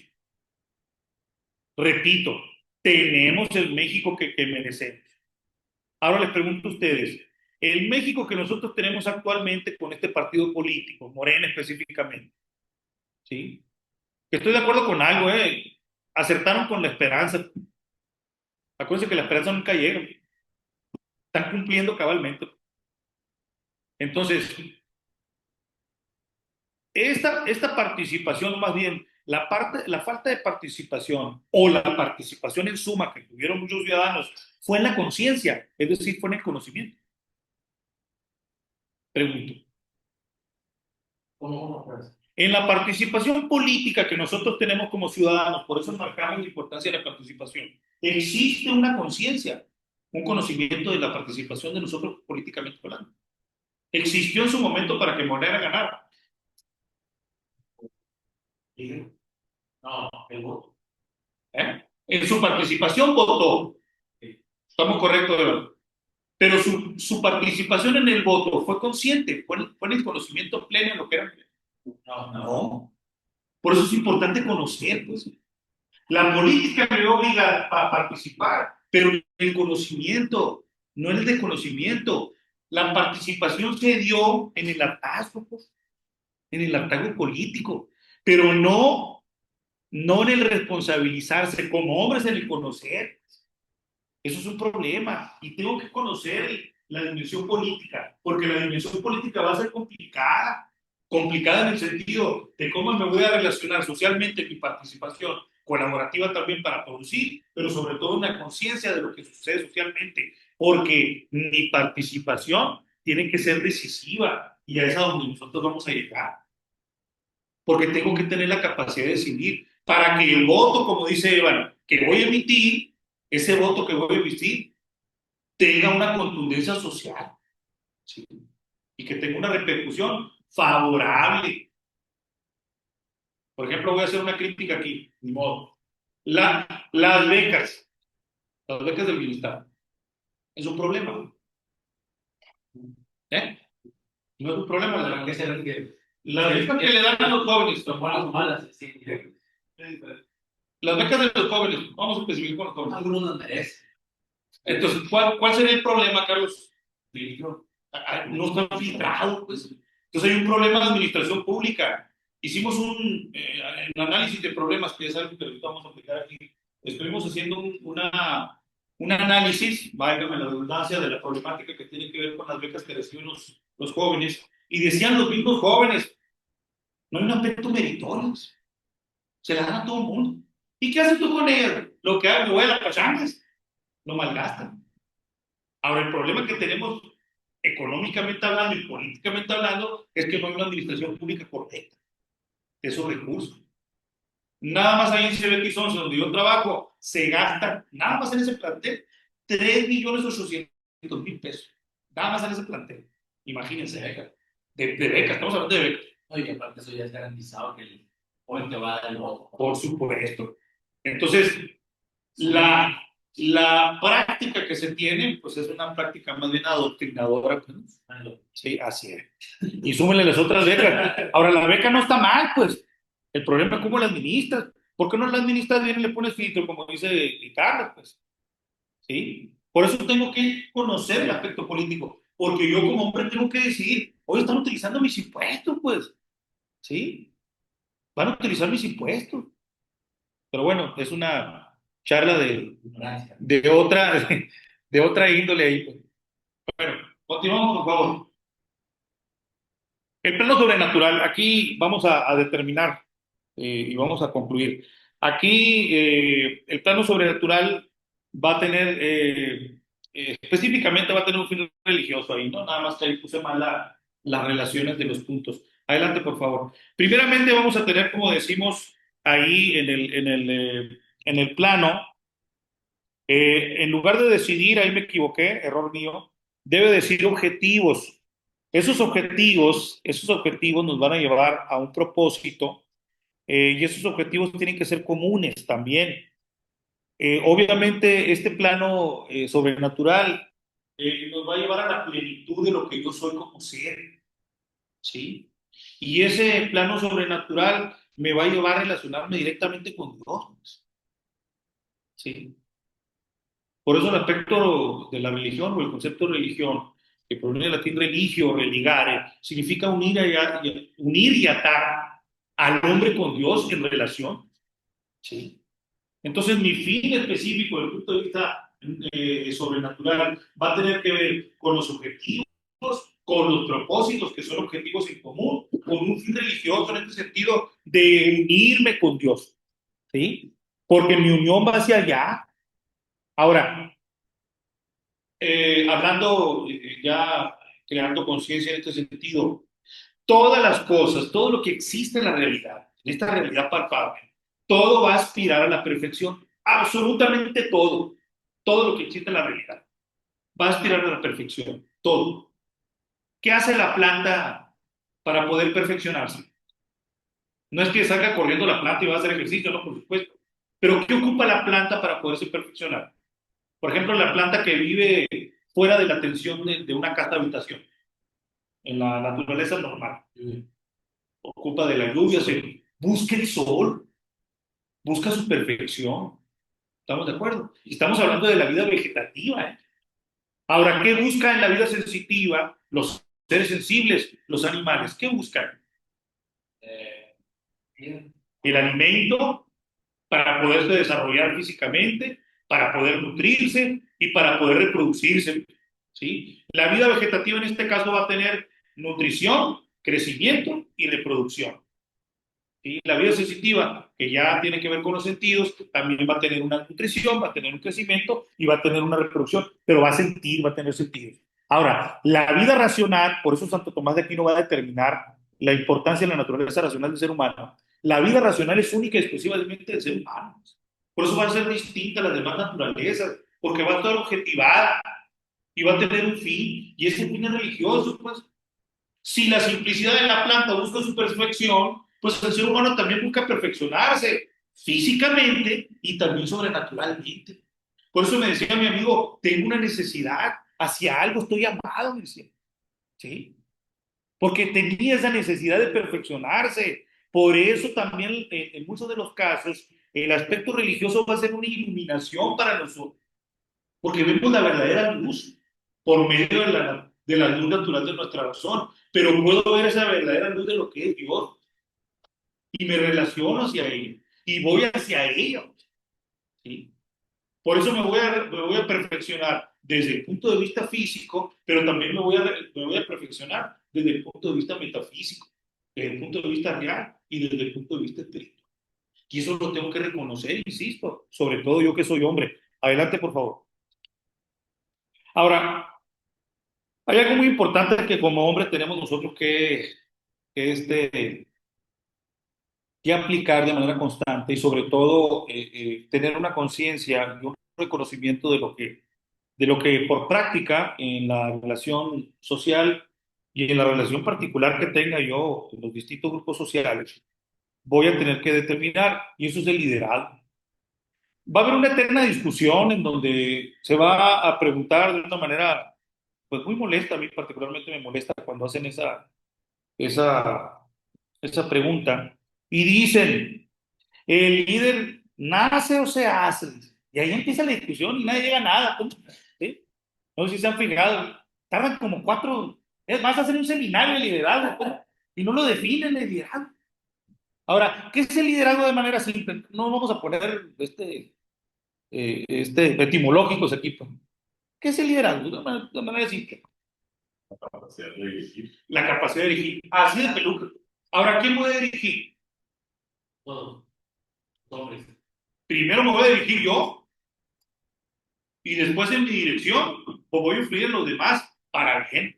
Repito, tenemos el México que merecemos. Ahora les pregunto a ustedes, el México que nosotros tenemos actualmente con este partido político, Morena específicamente, ¿sí? Estoy de acuerdo con algo, ¿eh? Acertaron con la esperanza. Acuérdense que la esperanza nunca llega. Están cumpliendo cabalmente. Entonces, esta participación, más bien, la falta de participación o la participación en suma que tuvieron muchos ciudadanos fue en la conciencia, es decir, fue en el conocimiento. Pregunto. ¿Cómo? Pues, En la participación política que nosotros tenemos como ciudadanos, por eso marcamos la importancia de la participación, existe una conciencia, un conocimiento de la participación de nosotros políticamente hablando. Existió en su momento para que Morena ganara. sí. No, el voto. ¿Eh? En su participación votó. Estamos correctos, ¿verdad? Pero su participación en el voto fue consciente, fue en el conocimiento pleno de lo que era. No. Por eso es importante conocer, pues. La política me obliga a participar, pero el conocimiento, no en el desconocimiento. La participación se dio en el hartazgo, pues, en el hartazgo político, pero no en el responsabilizarse como hombres, en el conocer. Eso es un problema y tengo que conocer la dimensión política, porque la dimensión política va a ser complicada en el sentido de cómo me voy a relacionar socialmente, mi participación colaborativa también para producir, pero sobre todo una conciencia de lo que sucede socialmente, porque mi participación tiene que ser decisiva y a esa donde nosotros vamos a llegar, porque tengo que tener la capacidad de decidir. para que el voto, como dice Evan, que voy a emitir, ese voto que voy a emitir, tenga una contundencia social, ¿sí? Y que tenga una repercusión favorable. Por ejemplo, voy a hacer una crítica aquí, ni modo. Las becas del bienestar, es un problema. ¿Eh? No es un problema. ¿Qué será que Las becas que le dan a los jóvenes, son buenas o malas? Sí, las becas de los jóvenes, vamos a especificar con los jóvenes. algunos nos merecen. Entonces, ¿cuál sería el problema, Carlos? Filtro. No están filtrados, pues. Entonces hay un problema de administración pública. Hicimos un análisis de problemas, que es algo que ahorita vamos a aplicar aquí. Estuvimos haciendo un análisis, válgame la redundancia, de la problemática que tiene que ver con las becas que reciben los jóvenes. Y decían los mismos jóvenes, no hay un aspecto meritorio, se la dan a todo el mundo. ¿Y qué haces tú con ellas? Lo que hago, voy a las pachangas, lo malgastan. Ahora, el problema que tenemos económicamente hablando y políticamente hablando es que no hay una administración pública correcta de esos recursos. Nada más ahí en CBX 11, donde yo trabajo, se gastan, nada más en ese plantel, 3.800.000 pesos. Nada más en ese plantel. Imagínense, beca. De becas, estamos hablando de becas. Oye, aparte eso ya es garantizado que el joven te va a dar el voto. Por supuesto. Entonces, la práctica que se tiene, pues es una práctica más bien adoctrinadora. Pues. Sí, así es. Y súmenle las otras becas. Ahora, la beca no está mal, pues. El problema es cómo la administras. ¿Por qué no la administras bien y le pones filtro, como dice Carlos, pues? ¿Sí? Por eso tengo que conocer el aspecto político. Porque yo como hombre tengo que decidir, hoy están utilizando mis impuestos, pues. ¿Sí? Van a utilizar mis impuestos. Pero bueno, es una charla de otra, de otra índole ahí, pues. Bueno, continuamos, por favor. El plano sobrenatural, aquí vamos a determinar y vamos a concluir. Aquí el plano sobrenatural va a tener, específicamente va a tener un fin religioso ahí, ¿no? Nada más que ahí puse mal las relaciones de los puntos. Adelante, por favor. Primeramente vamos a tener, como decimos ahí en el plano, en lugar de decidir, ahí me equivoqué, error mío, debe decir objetivos. Esos objetivos nos van a llevar a un propósito y esos objetivos tienen que ser comunes también. Obviamente, este plano sobrenatural nos va a llevar a la plenitud de lo que yo soy como ser, ¿sí? Y ese plano sobrenatural me va a llevar a relacionarme directamente con Dios, ¿sí? Por eso el aspecto de la religión o el concepto de religión, que proviene del latín religio, religare, significa unir y atar al hombre con Dios en relación. ¿Sí? Entonces mi fin específico desde el punto de vista sobrenatural va a tener que ver con los objetivos, con los propósitos que son objetivos en común, con un fin religioso en este sentido de unirme con Dios. ¿Sí? Porque mi unión va hacia allá. Ahora, hablando ya creando conciencia en este sentido, todas las cosas, todo lo que existe en la realidad, en esta realidad palpable, todo va a aspirar a la perfección, absolutamente todo, todo lo que existe en la realidad, va a aspirar a la perfección, todo. ¿Qué hace la planta para poder perfeccionarse? No es que salga corriendo la planta y va a hacer ejercicio, no, por supuesto, pero ¿qué ocupa la planta para poderse perfeccionar? Por ejemplo, la planta que vive fuera de la tensión de una casa de habitación, en la naturaleza normal. Ocupa de la lluvia, busca el sol, busca su perfección. ¿Estamos de acuerdo? Y estamos hablando de la vida vegetativa. ¿Eh? Ahora, ¿qué busca en la vida sensitiva los seres sensibles, los animales? ¿Qué buscan? El alimento para poderse desarrollar físicamente, para poder nutrirse y para poder reproducirse. ¿Sí? La vida vegetativa en este caso va a tener nutrición, crecimiento y reproducción. ¿Sí? La vida sensitiva, que ya tiene que ver con los sentidos, también va a tener una nutrición, va a tener un crecimiento y va a tener una reproducción, pero va a sentir, va a tener sentidos. Ahora, la vida racional, por eso Santo Tomás de Aquino va a determinar la importancia de la naturaleza racional del ser humano, La vida racional es única y exclusivamente del ser humano. Por eso va a ser distinta a las demás naturalezas, porque va a estar objetivada y va a tener un fin, y ese fin es religioso, pues. Si la simplicidad de la planta busca su perfección, pues el ser humano también busca perfeccionarse físicamente y también sobrenaturalmente. Por eso me decía mi amigo, tengo una necesidad hacia algo, estoy llamado, me decía, ¿sí? Porque tenía esa necesidad de perfeccionarse. Por eso también en muchos de los casos el aspecto religioso va a ser una iluminación para nosotros, porque vemos la verdadera luz por medio de la luz natural de nuestra razón, pero puedo ver esa verdadera luz de lo que es Dios y me relaciono hacia ella y voy hacia ella, ¿sí? Por eso me voy a perfeccionar desde el punto de vista físico, pero también me voy a perfeccionar desde el punto de vista metafísico, desde el punto de vista real y desde el punto de vista espiritual. Y eso lo tengo que reconocer, insisto, sobre todo yo que soy hombre. Adelante, por favor. Ahora, hay algo muy importante que como hombres tenemos nosotros que que aplicar de manera constante y sobre todo tener una conciencia y un reconocimiento de lo que por práctica en la relación social y en la relación particular que tenga yo en los distintos grupos sociales, voy a tener que determinar, y eso es el liderazgo. Va a haber una eterna discusión en donde se va a preguntar de una manera pues muy molesta, a mí particularmente me molesta cuando hacen esa, esa pregunta y dicen, ¿el líder nace o se hace? Y ahí empieza la discusión y nadie llega a nada. ¿Sí? No sé si se han fijado, tardan como 4, es más, hacen un seminario de liderazgo pues, y no lo definen el liderazgo. Ahora, ¿qué es el liderazgo de manera simple? No vamos a poner etimológicos aquí. Pues. ¿Qué es el liderazgo? De manera simple. La capacidad de dirigir. La capacidad de dirigir. Así de peluca. Ahora, ¿quién puede dirigir? Todos, hombres. Primero me voy a dirigir yo y después en mi dirección pues voy a influir en los demás para bien.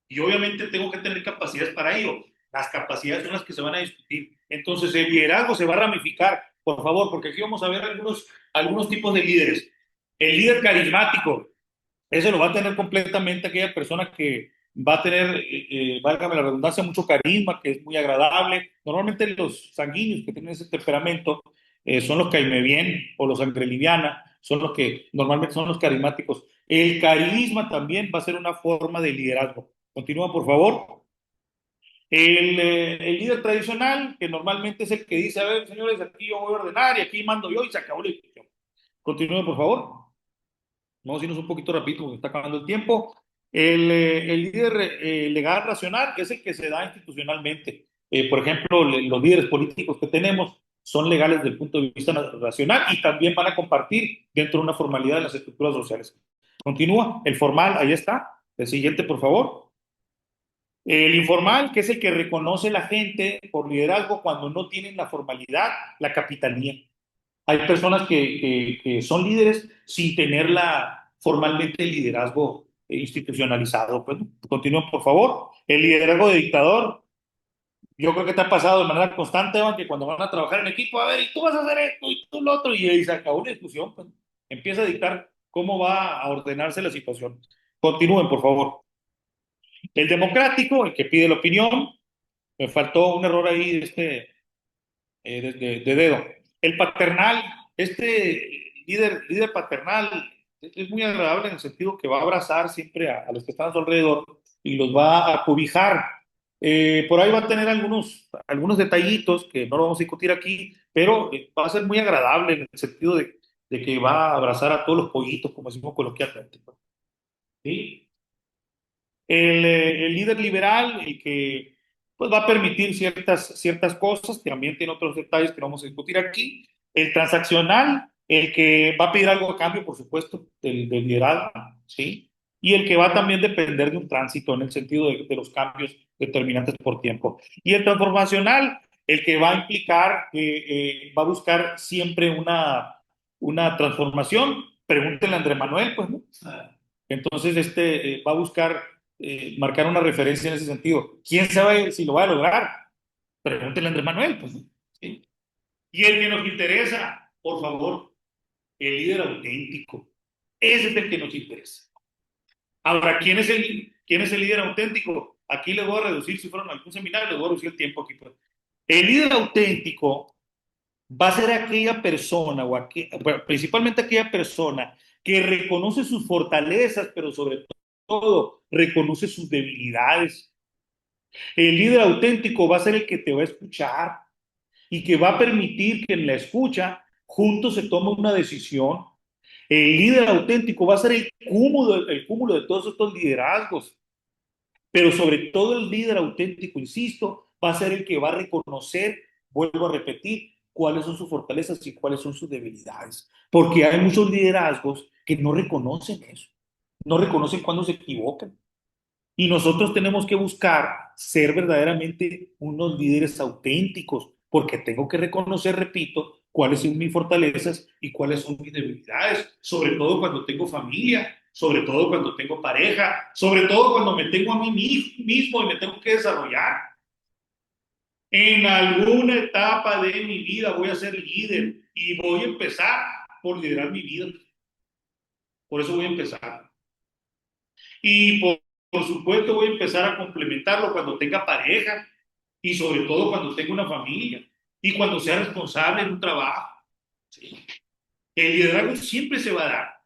Y obviamente tengo que tener capacidades para ello. Las capacidades son las que se van a discutir. Entonces el liderazgo se va a ramificar, por favor, porque aquí vamos a ver algunos tipos de líderes. El líder carismático, ese lo va a tener completamente aquella persona que va a tener, válgame la redundancia, mucho carisma, que es muy agradable. Normalmente los sanguíneos que tienen ese temperamento son los caime bien o los sangre liviana, son los que normalmente son los carismáticos. El carisma también va a ser una forma de liderazgo. Continúa, por favor. El líder tradicional, que normalmente es el que dice, a ver, señores, aquí yo voy a ordenar y aquí mando yo y se acabó la discusión. Continúe, por favor. Vamos a irnos un poquito rápido porque está acabando el tiempo. El líder legal racional es el que se da institucionalmente. Por ejemplo, los líderes políticos que tenemos son legales desde el punto de vista racional y también van a compartir dentro de una formalidad de las estructuras sociales. Continúa, el formal, ahí está. El siguiente, por favor. El informal, que es el que reconoce la gente por liderazgo cuando no tienen la formalidad, la capitanía. Hay personas que son líderes sin tener formalmente el liderazgo institucionalizado. Pues, continúen, por favor. El liderazgo de dictador, yo creo que te ha pasado de manera constante, Evan, que cuando van a trabajar en equipo, a ver, y tú vas a hacer esto y tú lo otro, y ahí se acabó una discusión, pues, empieza a dictar cómo va a ordenarse la situación. Continúen, por favor. El democrático, el que pide la opinión, me faltó un error ahí de dedo. El paternal, líder paternal es muy agradable en el sentido que va a abrazar siempre a los que están a su alrededor y los va a cobijar. Por ahí va a tener algunos detallitos que no lo vamos a discutir aquí, pero va a ser muy agradable en el sentido de que va a abrazar a todos los pollitos, como decimos coloquialmente. ¿Sí? El líder liberal, el que pues, va a permitir ciertas cosas, que también tiene otros detalles que no vamos a discutir aquí. El transaccional, el que va a pedir algo a cambio, por supuesto, del liderazgo, ¿sí? Y el que va a también depender de un tránsito en el sentido de los cambios determinantes por tiempo. Y el transformacional, el que va a implicar, va a buscar siempre una transformación. Pregúntenle a Andrés Manuel, pues, ¿no? Entonces, va a buscar marcar una referencia en ese sentido. ¿Quién sabe si lo va a lograr? Pregúntenle a Andrés Manuel, pues, ¿no? Y el que nos interesa, por favor, el líder auténtico. Ese es el que nos interesa. Ahora, quién es el líder auténtico? Aquí les voy a reducir, si fueron a algún seminario, les voy a reducir el tiempo aquí. Pues. El líder auténtico va a ser aquella persona, bueno, principalmente aquella persona que reconoce sus fortalezas, pero sobre todo reconoce sus debilidades. El líder auténtico va a ser el que te va a escuchar y que va a permitir que en la escucha juntos se tome una decisión. El líder auténtico va a ser el cúmulo de todos estos liderazgos, pero sobre todo el líder auténtico, insisto, va a ser el que va a reconocer, vuelvo a repetir, cuáles son sus fortalezas y cuáles son sus debilidades. Porque hay muchos liderazgos que no reconocen eso, no reconocen cuando se equivocan. Y nosotros tenemos que buscar ser verdaderamente unos líderes auténticos, porque tengo que reconocer, repito, cuáles son mis fortalezas y cuáles son mis debilidades, sobre todo cuando tengo familia, sobre todo cuando tengo pareja, sobre todo cuando me tengo a mí mismo y me tengo que desarrollar. En alguna etapa de mi vida voy a ser líder y voy a empezar por liderar mi vida. Por eso voy a empezar. Y por supuesto voy a empezar a complementarlo cuando tenga pareja y sobre todo cuando tenga una familia y cuando sea responsable en un trabajo. ¿Sí? El liderazgo siempre se va a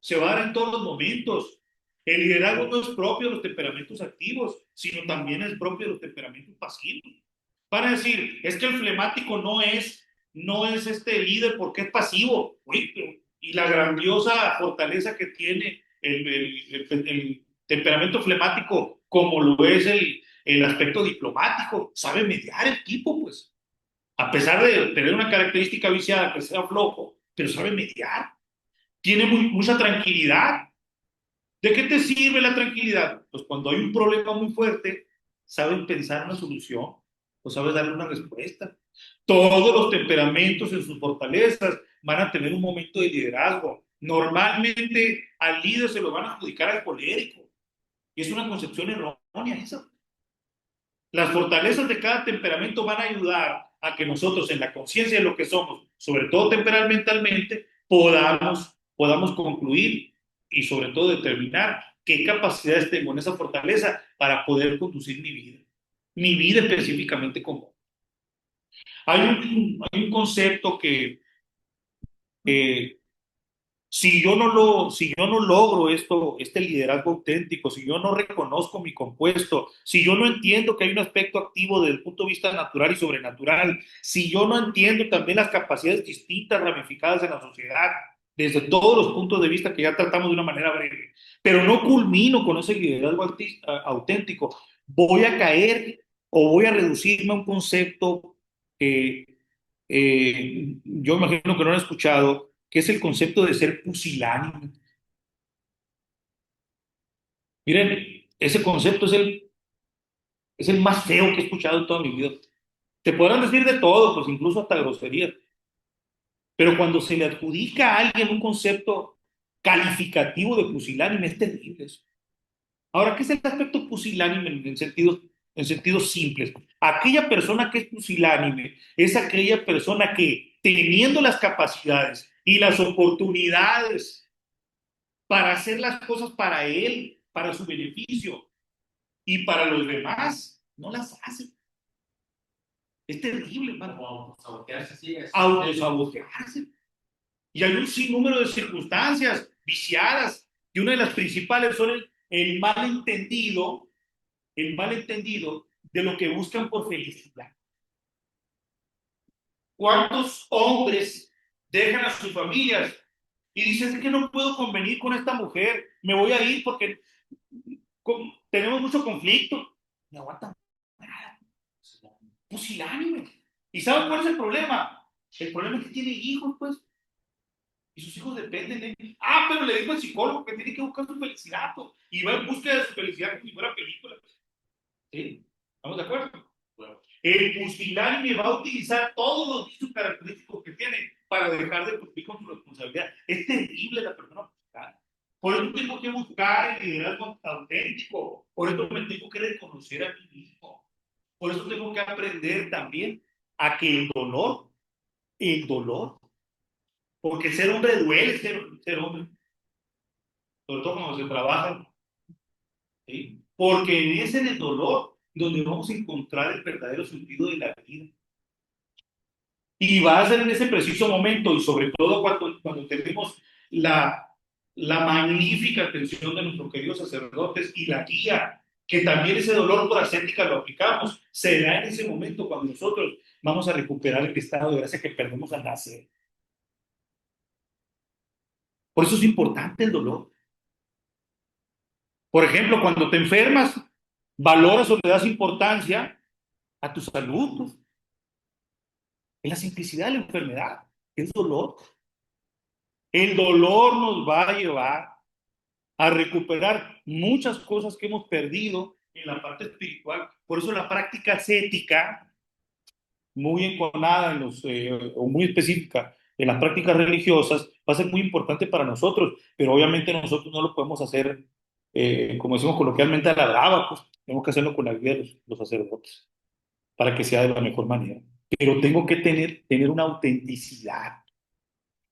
dar en todos los momentos. El liderazgo no es propio de los temperamentos activos, sino también es propio de los temperamentos pasivos. Van a decir, es que el flemático no es este líder porque es pasivo. Uy, y la grandiosa fortaleza que tiene el temperamento flemático, como lo es el aspecto diplomático, sabe mediar el tipo, pues. A pesar de tener una característica viciada que sea flojo, pero sabe mediar. Tiene mucha tranquilidad. ¿De qué te sirve la tranquilidad? Pues cuando hay un problema muy fuerte, saben pensar una solución o sabes darle una respuesta. Todos los temperamentos en sus fortalezas van a tener un momento de liderazgo. Normalmente al líder se lo van a adjudicar al colérico. Y es una concepción errónea esa. Las fortalezas de cada temperamento van a ayudar a que nosotros en la conciencia de lo que somos, sobre todo temperamentalmente, podamos concluir y sobre todo determinar qué capacidades tengo en esa fortaleza para poder conducir mi vida específicamente como. Hay un concepto que eh, si yo no logro este liderazgo auténtico, si yo no reconozco mi compuesto, si yo no entiendo que hay un aspecto activo desde el punto de vista natural y sobrenatural, si yo no entiendo también las capacidades distintas ramificadas en la sociedad, desde todos los puntos de vista que ya tratamos de una manera breve, pero no culmino con ese liderazgo auténtico, voy a caer o voy a reducirme a un concepto que yo imagino que no lo han escuchado, que es el concepto de ser pusilánime. Miren, ese concepto es el más feo que he escuchado en toda mi vida. Te podrán decir de todo, pues incluso hasta groserías, pero cuando se le adjudica a alguien un concepto calificativo de pusilánime, es terrible eso. Ahora, ¿qué es el aspecto pusilánime en sentidos simples? Aquella persona que es pusilánime es aquella persona que, teniendo las capacidades y las oportunidades para hacer las cosas para él, para su beneficio y para los demás, no las hace. Es terrible, hermano. Autosabotearse, sí. Autosabotearse. Y hay un sinnúmero de circunstancias viciadas, y una de las principales son el malentendido de lo que buscan por felicidad. ¿Cuántos hombres dejan a sus familias y dicen, es que no puedo convenir con esta mujer, me voy a ir porque tenemos mucho conflicto? Me aguantan nada. Pusilánime. ¿Y saben cuál es el problema? El problema es que tiene hijos, pues, y sus hijos dependen de él. Ah, pero le dijo al psicólogo que tiene que buscar su felicidad, pues, y va en búsqueda de su felicidad como si fuera película. ¿Sí? ¿Estamos de acuerdo? Bueno, el pusilánime va a utilizar todos los vicios característicos que tiene para dejar de cumplir con su responsabilidad. Es terrible la persona pusilánime. Por eso tengo que buscar el liderazgo auténtico. Por eso me tengo que reconocer a mí mismo. Por eso tengo que aprender también a que el dolor el dolor. Porque ser hombre duele ser hombre, sobre todo cuando se trabaja, ¿sí? Porque es en el dolor donde vamos a encontrar el verdadero sentido de la vida. Y va a ser en ese preciso momento, y sobre todo cuando tenemos la, la magnífica atención de nuestros queridos sacerdotes y la guía, que también ese dolor por ascética lo aplicamos, será en ese momento cuando nosotros vamos a recuperar el estado de gracia que perdemos al nacer. Por eso es importante el dolor. Por ejemplo, cuando te enfermas, valoras o le das importancia a tu salud, en la simplicidad de la enfermedad, el dolor. El dolor nos va a llevar a recuperar muchas cosas que hemos perdido en la parte espiritual. Por eso la práctica ascética, muy enconada o muy específica en las prácticas religiosas, va a ser muy importante para nosotros, pero obviamente nosotros no lo podemos hacer, como decimos coloquialmente, a la brava, pues tenemos que hacerlo con la guía de los sacerdotes, para que sea de la mejor manera. Pero tengo que tener una autenticidad.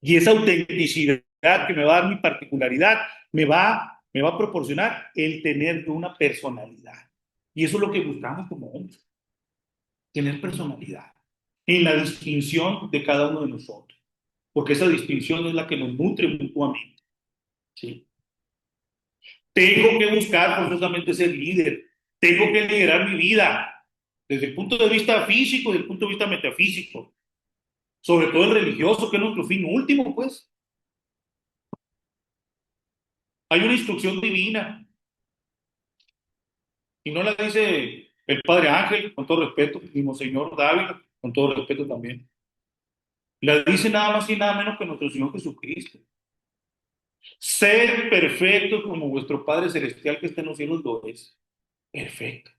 Y esa autenticidad que me va a dar mi particularidad, me va a proporcionar el tener una personalidad. Y eso es lo que buscamos como hombres, tener personalidad en la distinción de cada uno de nosotros, porque esa distinción es la que nos nutre mutuamente. ¿Sí? Tengo que buscar forzosamente ser líder, tengo que liderar mi vida desde el punto de vista físico, desde el punto de vista metafísico, sobre todo el religioso, que es nuestro fin último, pues. Hay una instrucción divina y no la dice el Padre Ángel, con todo respeto, ni Monseñor Dávila, con todo respeto también. La dice nada más y nada menos que nuestro Señor Jesucristo. Ser perfecto como vuestro Padre Celestial que está en los cielos lo es. Perfecto.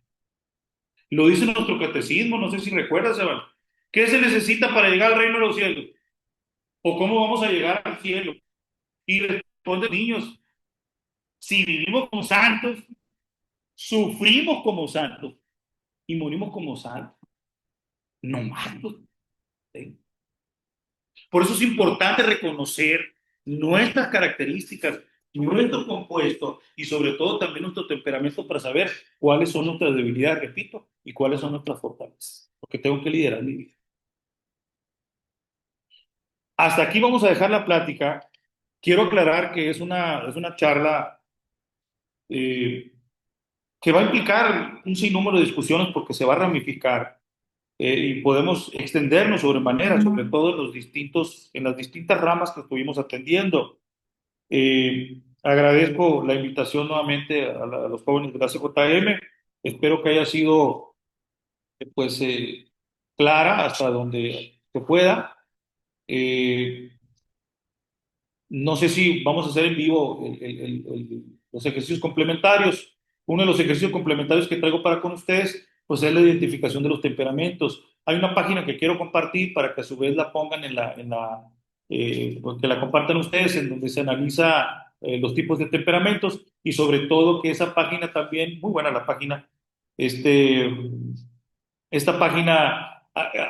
Lo dice nuestro catecismo, no sé si recuerdas, Eva. ¿Qué se necesita para llegar al reino de los cielos? ¿O cómo vamos a llegar al cielo? Y responde, niños, si vivimos como santos, sufrimos como santos y morimos como santos, no más. ¿Sí? Por eso es importante reconocer nuestras características, nuestro compuesto y sobre todo también nuestro temperamento para saber cuáles son nuestras debilidades, repito, y cuáles son nuestras fortalezas, porque tengo que liderar mi vida. Hasta aquí vamos a dejar la plática. Quiero aclarar que es una charla eh, que va a implicar un sinnúmero de discusiones porque se va a ramificar y podemos extendernos sobremanera, sobre todo en las distintas ramas que estuvimos atendiendo. Agradezco la invitación nuevamente a los jóvenes de la CJM. Espero que haya sido pues clara hasta donde se pueda. Eh, no sé si vamos a hacer en vivo los ejercicios complementarios. Uno de los ejercicios complementarios que traigo para con ustedes pues es la identificación de los temperamentos. Hay una página que quiero compartir para que a su vez la pongan pues, que la compartan ustedes, en donde se analiza los tipos de temperamentos y sobre todo que esa página también, muy buena la página, este, esta página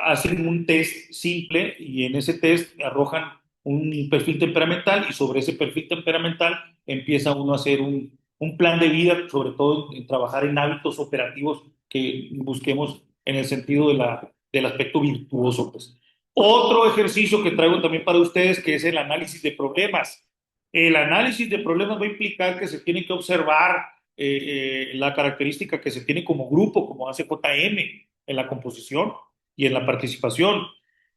hacen un test simple y en ese test arrojan un perfil temperamental y sobre ese perfil temperamental empieza uno a hacer un plan de vida, sobre todo en trabajar en hábitos operativos que busquemos en el sentido del aspecto virtuoso. Pues. Otro ejercicio que traigo también para ustedes que es el análisis de problemas. El análisis de problemas va a implicar que se tiene que observar la característica que se tiene como grupo, como hace JM en la composición y en la participación.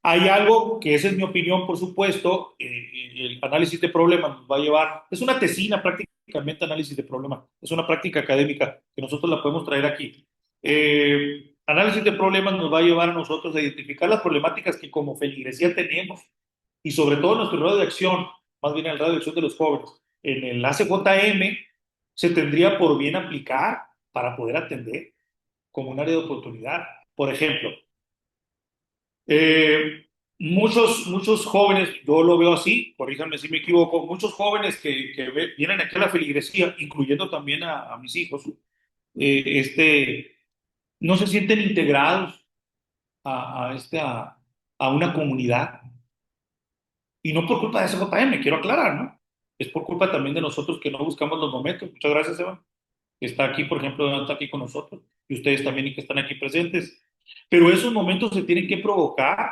Hay algo que esa es mi opinión, por supuesto, el análisis de problemas nos va a llevar, es una tesina prácticamente análisis de problemas, es una práctica académica que nosotros la podemos traer aquí. Análisis de problemas nos va a llevar a nosotros a identificar las problemáticas que como feligresía tenemos y sobre todo en nuestro radio de acción, más bien en el radio de acción de los jóvenes, en el ACJM se tendría por bien aplicar para poder atender como un área de oportunidad. Por ejemplo, eh, muchos jóvenes, yo lo veo así, corríjanme si me equivoco, muchos jóvenes que vienen aquí a la feligresía, incluyendo también a mis hijos, no se sienten integrados a una comunidad. Y no por culpa de SJM, quiero aclarar, ¿no? Es por culpa también de nosotros que no buscamos los momentos. Muchas gracias, Eva, que está aquí, por ejemplo, está aquí con nosotros, y ustedes también y que están aquí presentes. Pero esos momentos se tienen que provocar.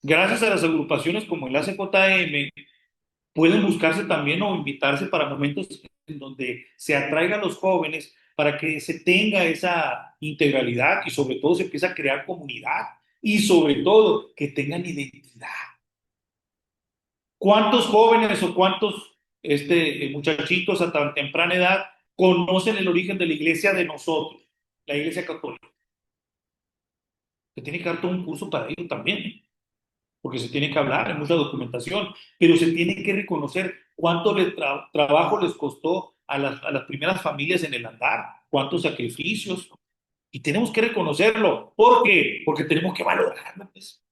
Gracias a las agrupaciones como el ACJM, pueden buscarse también o invitarse para momentos en donde se atraiga a los jóvenes para que se tenga esa integralidad y sobre todo se empiece a crear comunidad y sobre todo que tengan identidad. ¿Cuántos jóvenes o cuántos muchachitos a tan temprana edad conocen el origen de la iglesia de nosotros, la iglesia católica? Se tiene que dar todo un curso para ello también, ¿eh? Porque se tiene que hablar, hay mucha documentación, pero se tiene que reconocer cuánto trabajo les costó a las primeras familias en el andar, cuántos sacrificios, y tenemos que reconocerlo. ¿Por qué? Porque tenemos que valorarlo, pues.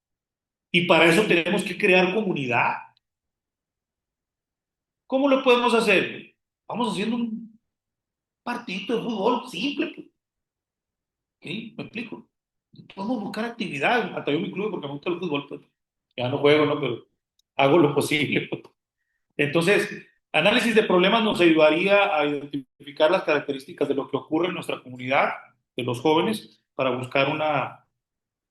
Y para eso tenemos que crear comunidad. ¿Cómo lo podemos hacer? Vamos haciendo un partidito de fútbol simple, pues. ¿Sí? ¿Me explico? Podemos buscar actividad, hasta yo me incluyo porque me gusta el fútbol, pues. Ya no juego, ¿no? Pero hago lo posible, pues. Entonces, análisis de problemas nos ayudaría a identificar las características de lo que ocurre en nuestra comunidad, de los jóvenes, para buscar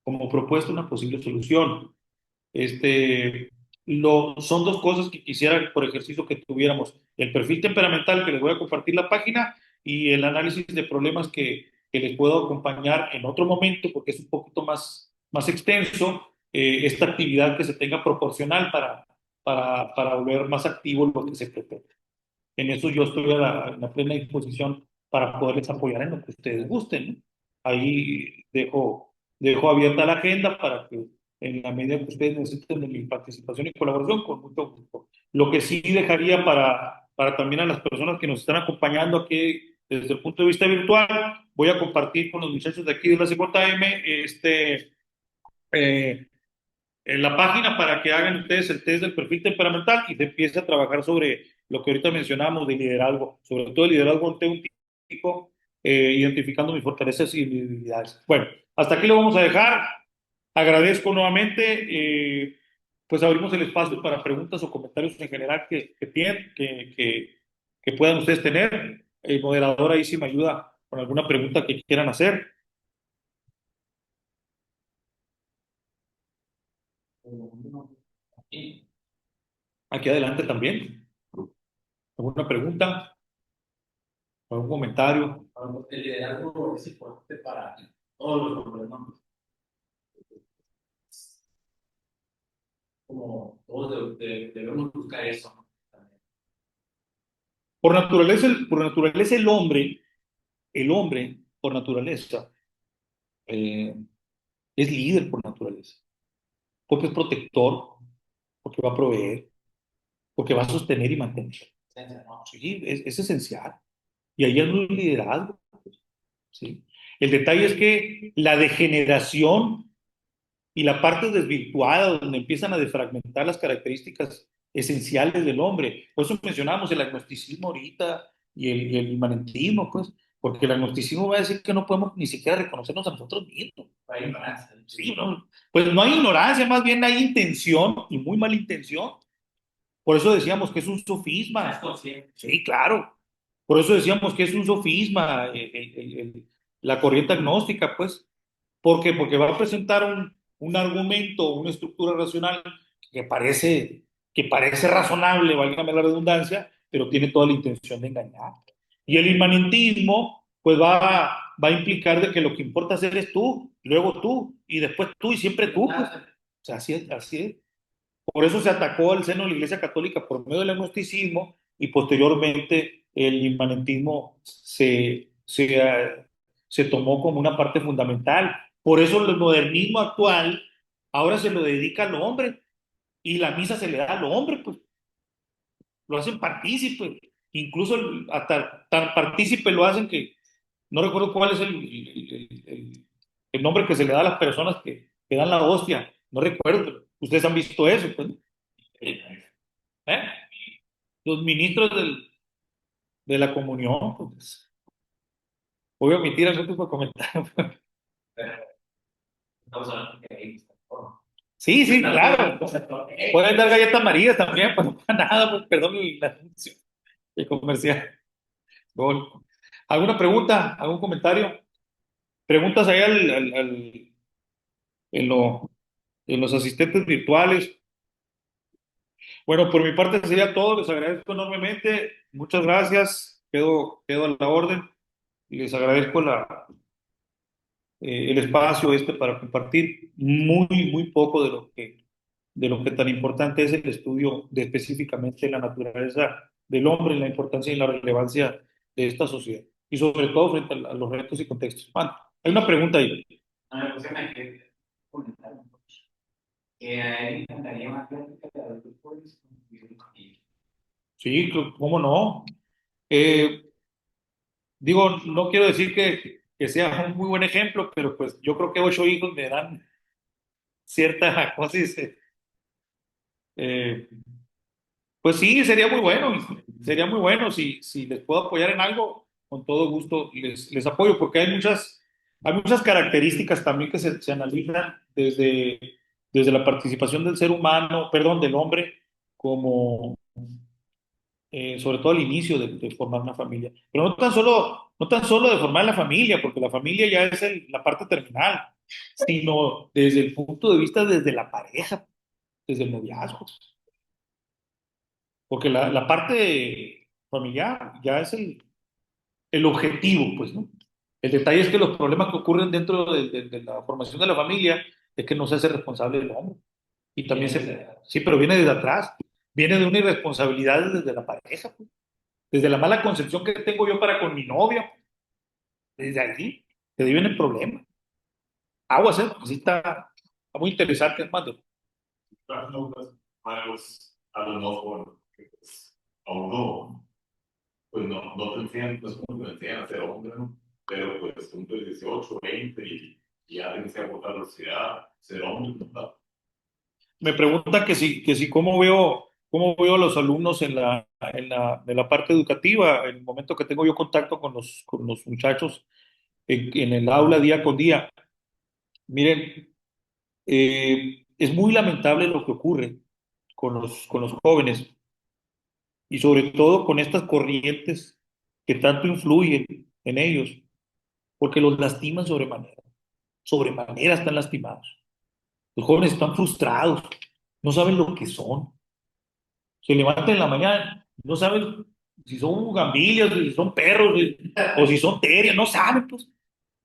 como propuesta, una posible solución. Este, son dos cosas que quisiera por ejercicio que tuviéramos: el perfil temperamental, que les voy a compartir la página, y el análisis de problemas que les puedo acompañar en otro momento, porque es un poquito más extenso, esta actividad que se tenga proporcional para volver más activo lo que se pretende. En eso yo estoy en la plena disposición para poderles apoyar en lo que ustedes gusten, ¿no? Ahí dejo abierta la agenda para que en la medida que ustedes necesiten de mi participación y colaboración, con mucho gusto. Lo que sí dejaría para también a las personas que nos están acompañando aquí desde el punto de vista virtual, voy a compartir con los muchachos de aquí de la CJM eh, en la página para que hagan ustedes el test del perfil temperamental y se empiece a trabajar sobre lo que ahorita mencionamos de liderazgo, sobre todo el liderazgo auténtico, identificando mis fortalezas y mis debilidades. Bueno, hasta aquí lo vamos a dejar. Agradezco nuevamente, pues abrimos el espacio para preguntas o comentarios en general que puedan ustedes tener. El moderador ahí sí me ayuda con alguna pregunta que quieran hacer. Aquí adelante también. ¿Alguna pregunta? ¿Algún comentario? El liderazgo es importante para todos los problemas, como todos debemos buscar eso, ¿no? También. Por naturaleza el hombre, por naturaleza, eh, es líder por naturaleza, porque es protector, porque va a proveer, porque va a sostener y mantener. ¿No? Sí, es esencial. Y ahí es un liderazgo. ¿Sí? El detalle es que la degeneración y la parte desvirtuada, donde empiezan a defragmentar las características esenciales del hombre. Por eso mencionamos el agnosticismo ahorita y el inmanentismo, pues, porque el agnosticismo va a decir que no podemos ni siquiera reconocernos a nosotros mismos. Hay ignorancia. Sí, ¿no? Pues no hay ignorancia, más bien hay intención y muy mala intención. Por eso decíamos que es un sofisma. Sí, claro. Por eso decíamos que es un sofisma, la corriente agnóstica, pues. ¿Por qué? Porque va a presentar un argumento, una estructura racional que parece, que parece razonable, válgame la redundancia, pero tiene toda la intención de engañar. Y el inmanentismo, pues va a implicar de que lo que importa hacer es tú, luego tú, y después tú, y siempre tú, pues. O sea, así es, así es. Por eso se atacó al seno de la Iglesia Católica por medio del agnosticismo y posteriormente el inmanentismo se tomó como una parte fundamental. Por eso el modernismo actual ahora se lo dedica al hombre y la misa se le da al hombre, pues lo hacen partícipe. Incluso hasta tan partícipe lo hacen que no recuerdo cuál es el nombre que se le da a las personas que dan la hostia. No recuerdo, pero ustedes han visto eso, pues. ¿Eh? Los ministros de la comunión, pues, voy a omitir algún tipo de comentario. Estamos hablando que hay esta forma. Sí, sí, claro. Pueden dar galletas marías también, pues no pasa nada, pues, perdón el comercial. Gol. ¿Alguna pregunta? ¿Algún comentario? ¿Preguntas ahí en, lo- en los asistentes virtuales? Bueno, por mi parte sería todo. Les agradezco enormemente. Muchas gracias. Quedo a la orden. Y les agradezco el espacio este para compartir muy poco de lo que tan importante es el estudio de específicamente la naturaleza del hombre, la importancia y la relevancia de esta sociedad. Y sobre todo frente a los retos y contextos. Bueno, hay una pregunta ahí. No, pues se me quedó comentar que a él le encantaría más plática de adultos jóvenes con. Sí, cómo no. Eh, Digo, no quiero decir que sea un muy buen ejemplo, pero pues yo creo que 8 hijos me dan cierta cosa. Eh, pues sí, sería muy bueno si les puedo apoyar en algo, con todo gusto les apoyo, porque hay muchas características también que se analizan desde la participación del ser humano, perdón, del hombre, como sobre todo al inicio de formar una familia. Pero no tan solo de formar la familia, porque la familia ya es la parte terminal, sino desde el punto de vista desde la pareja, desde el noviazgo. Porque la parte familiar ya es el objetivo, pues, ¿no? El detalle es que los problemas que ocurren dentro de la formación de la familia es que no se hace responsable del hombre. Y también sí, pero viene desde atrás, viene de una irresponsabilidad desde la pareja, pues. Desde la mala concepción que tengo yo para con mi novia, desde ahí, que ahí viene el problema. Aguas, ¿eh? Así está muy interesante, hermano. A lo mejor pues, a uno pues no te enseñan, no es como que te enseñan a ser hombre, ¿no? Pero pues son de 18, 20 y ya tienes que abordar la sociedad, ser hombre, ¿no? Me pregunta que si cómo veo a los alumnos de la parte educativa, en el momento que tengo yo contacto con los muchachos en el aula día con día. Miren, es muy lamentable lo que ocurre con los jóvenes y sobre todo con estas corrientes que tanto influyen en ellos, porque los lastiman sobremanera están lastimados. Los jóvenes están frustrados, no saben lo que son. Se levantan en la mañana, no saben si son gambillas, si son perros, o si son terias, no saben, pues,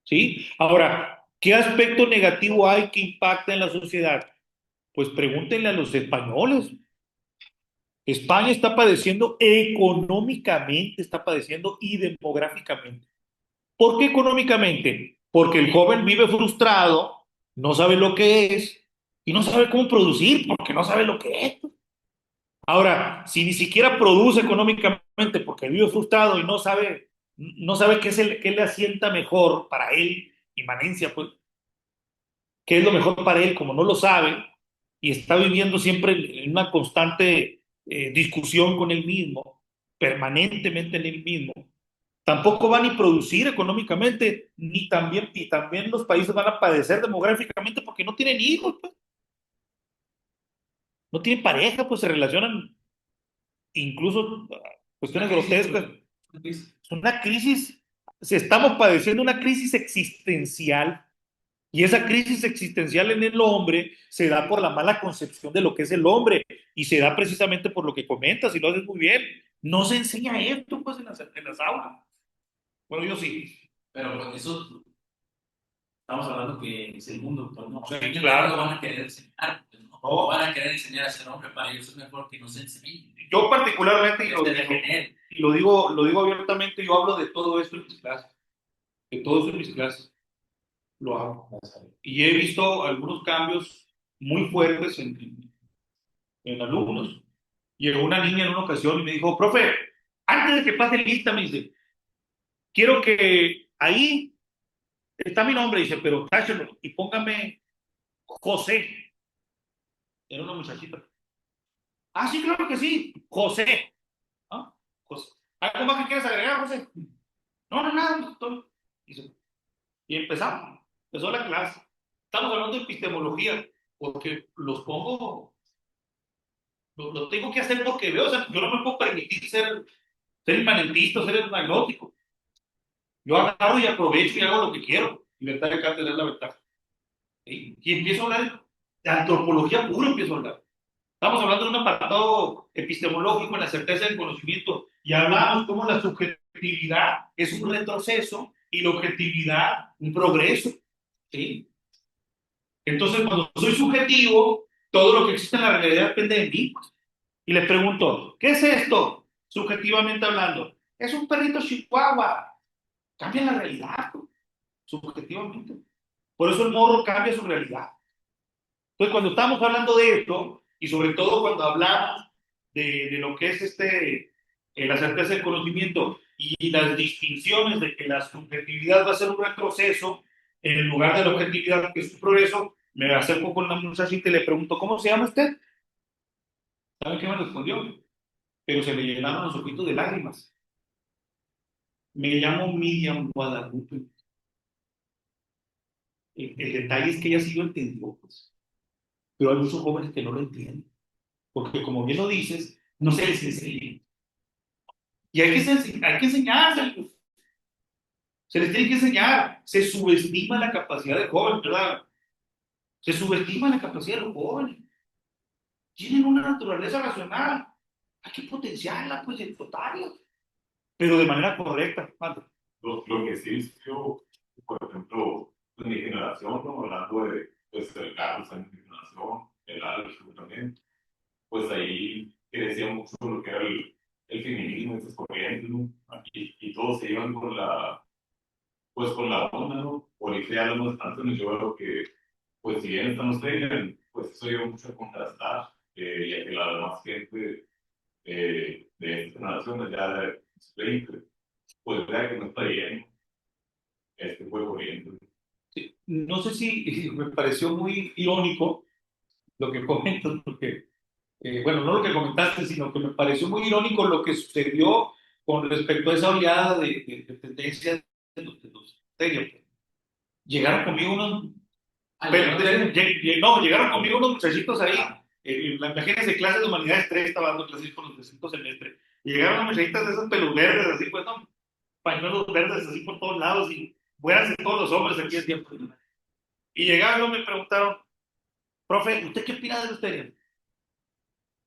¿sí? Ahora, ¿qué aspecto negativo hay que impacta en la sociedad? Pues pregúntenle a los españoles. España está padeciendo económicamente, está padeciendo y demográficamente. ¿Por qué económicamente? Porque el joven vive frustrado, no sabe lo que es y no sabe cómo producir porque no sabe lo que es. Ahora, si ni siquiera produce económicamente porque vive frustrado y no sabe qué le asienta mejor para él, inmanencia, pues, qué es lo mejor para él, como no lo sabe, y está viviendo siempre en una constante discusión con él mismo, permanentemente en él mismo, tampoco van a ni producir económicamente, y también los países van a padecer demográficamente porque no tienen hijos, pues, no tienen pareja, pues se relacionan incluso cuestiones grotescas. Es una crisis, si estamos padeciendo una crisis existencial, y esa crisis existencial en el hombre se da por la mala concepción de lo que es el hombre, y se da precisamente por lo que comentas, y lo haces muy bien. No se enseña esto, pues, en las aulas. Bueno, yo sí. Pero pues eso estamos hablando que es el mundo, pues no. Sí, Ellos claro. no lo van a querer enseñar, pues, no. No. Van a querer enseñar a ser hombre, para ellos es mejor que no se enseñe. Yo particularmente, lo digo abiertamente, yo hablo de todo esto en mis clases, de todo esto en mis clases, lo hago. Y he visto algunos cambios muy fuertes en alumnos. Llegó una niña en una ocasión y me dijo, profe, antes de que pase lista, me dice, quiero que ahí está mi nombre, dice, pero táchelo y póngame José. Era una muchachita. Ah, sí, claro que sí, José. ¿Ah? José. ¿Algo más que quieras agregar, José? No, no, nada, doctor. Dice, y empezamos. Empezó la clase. Estamos hablando de epistemología. porque los pongo, lo tengo que hacer porque veo, o sea, yo no me puedo permitir ser inmanentista, ser agnóstico. Yo agarro y aprovecho y hago lo que quiero. Libertad de cátedra es la ventaja. ¿Sí? Y empiezo a hablar de antropología pura, empiezo a hablar. Estamos hablando de un apartado epistemológico en la certeza del conocimiento y hablamos cómo la subjetividad es un retroceso y la objetividad un progreso. ¿Sí? Entonces, cuando soy subjetivo, todo lo que existe en la realidad depende de mí. Pues. Y les pregunto, ¿qué es esto? Subjetivamente hablando, es un perrito chihuahua. Cambia la realidad, pues, subjetivamente. Por eso el morro cambia su realidad. Entonces, cuando estamos hablando de esto, y sobre todo cuando hablamos de lo que es la certeza del conocimiento y las distinciones de que la subjetividad va a ser un retroceso en lugar de la objetividad que es un progreso, me acerco con una muchachita y le pregunto, ¿cómo se llama usted? ¿Saben qué me respondió? Pero se le llenaron los ojitos de lágrimas. Me llamo Miriam Guadalupe. El detalle es que ella sí lo entendió, pues. Pero hay muchos jóvenes que no lo entienden. Porque como bien lo dices, no se les enseña. Y hay que enseñarse, se les tiene que enseñar. Se subestima la capacidad del joven, ¿verdad? Se subestima la capacidad de los jóvenes. Tienen una naturaleza racional. Hay que potenciarla, pues, y explotarla. Pero de manera correcta, Mate. Lo que sí es yo, por ejemplo, en mi generación, ¿no? Hablando de, pues, el Carlos en mi generación, el Alex también, pues ahí crecía mucho lo que era el feminismo, esas corrientes, ¿no? Y todos se iban pues con la onda, ¿no? Ahorita ya los bastantes yo veo que, pues si bien están ustedes, pues eso lleva mucho a contrastar, y a que la demás gente de estas generaciones ya de 20, pues vea que no está bien este juego corriente. Sí, no sé si me pareció muy irónico lo que comentas, porque, bueno, no lo que comentaste, sino que me pareció muy irónico lo que sucedió con respecto a esa oleada de tendencias de los serios. Llegaron conmigo unos, no, llegaron conmigo unos muchachitos ahí, imagínense, clases de humanidades 3, estaba dando clases por los distintos semestres, y llegaron unas muchachitas de esos pelos verdes, así pues, no, pañuelos verdes así por todos lados, y fueran de todos los hombres aquí en tiempo. Y llegaron y me preguntaron, profe, ¿usted qué opina de ustedes?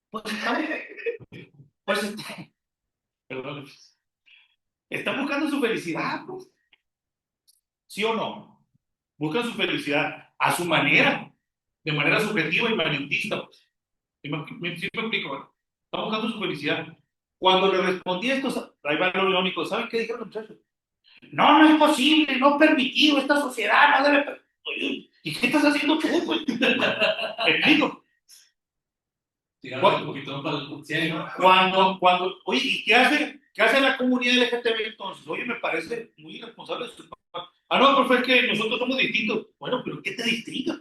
Pues estamos, pues, perdón, están buscando su felicidad, pues, ¿sí o no? Buscan su felicidad a su manera, de manera subjetiva y manentista, pues. ¿Sí me explico? ¿No? Están buscando su felicidad. Cuando le respondí esto, ahí va lo irónico, ¿saben qué dijeron los muchachos? No, no es posible, no permitido, esta sociedad no debe. Oye, ¿y qué estás haciendo tú, pues? ¿Me explico? Tirarle un poquito para el cielo. Oye, ¿y qué hace la comunidad LGTB entonces? Oye, me parece muy irresponsable. Ah, no, profe, es que nosotros somos distintos. Bueno, pero ¿qué te distingue?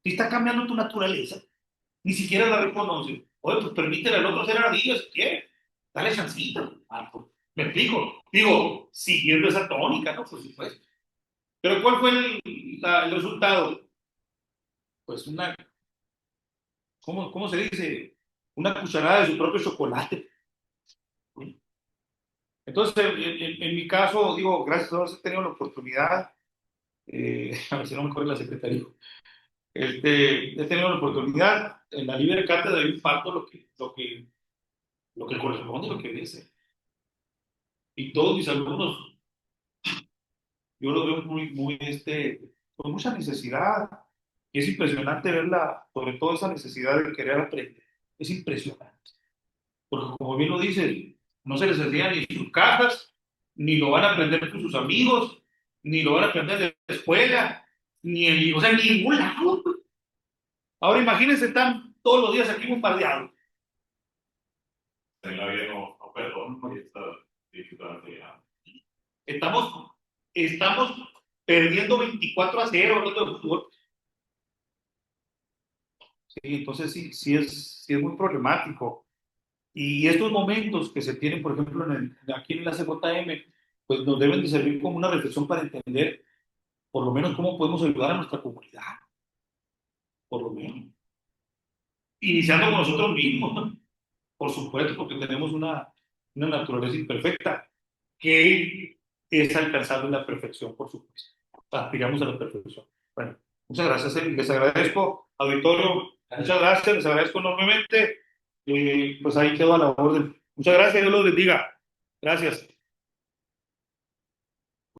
Si está cambiando tu naturaleza, ni siquiera la reconoce. Oye, pues permítele al otro ser ardilla si quiere. Dale chancita. Ah, pues, me explico. Digo, siguiendo esa tónica, ¿no? Por supuesto. Pero ¿cuál fue el resultado? Pues ¿cómo se dice? Una cucharada de su propio chocolate. Entonces, en mi caso, digo, gracias a Dios he tenido la oportunidad, a ver si no me corre la secretaría, he tenido la oportunidad, en la libre cátedra de imparto lo que corresponde, lo que dice. Y todos mis alumnos, yo los veo con mucha necesidad. Y es impresionante verla, sobre todo esa necesidad de querer aprender. Es impresionante. Porque como bien lo dice, no se les enseña ni en sus casas, ni lo van a aprender con sus amigos, ni lo van a aprender de la escuela, o sea, en ningún lado. Ahora imagínense, están todos los días aquí bombardeados. En la vida no perdón, ¿no? Y está dificultad ya. Estamos perdiendo 24-0 hablando de fútbol. Sí, entonces sí es muy problemático. Y estos momentos que se tienen, por ejemplo, aquí en la CJM, pues nos deben de servir como una reflexión para entender, por lo menos, cómo podemos ayudar a nuestra comunidad. por lo menos. Iniciando con nosotros mismos, ¿no? Por supuesto, porque tenemos una naturaleza imperfecta, que es alcanzable la perfección, por supuesto. Aspiramos a la perfección. Bueno, muchas gracias, les agradezco, auditorio, muchas gracias, les agradezco enormemente. Pues ahí quedo a la orden. Muchas gracias, Dios los bendiga. Gracias.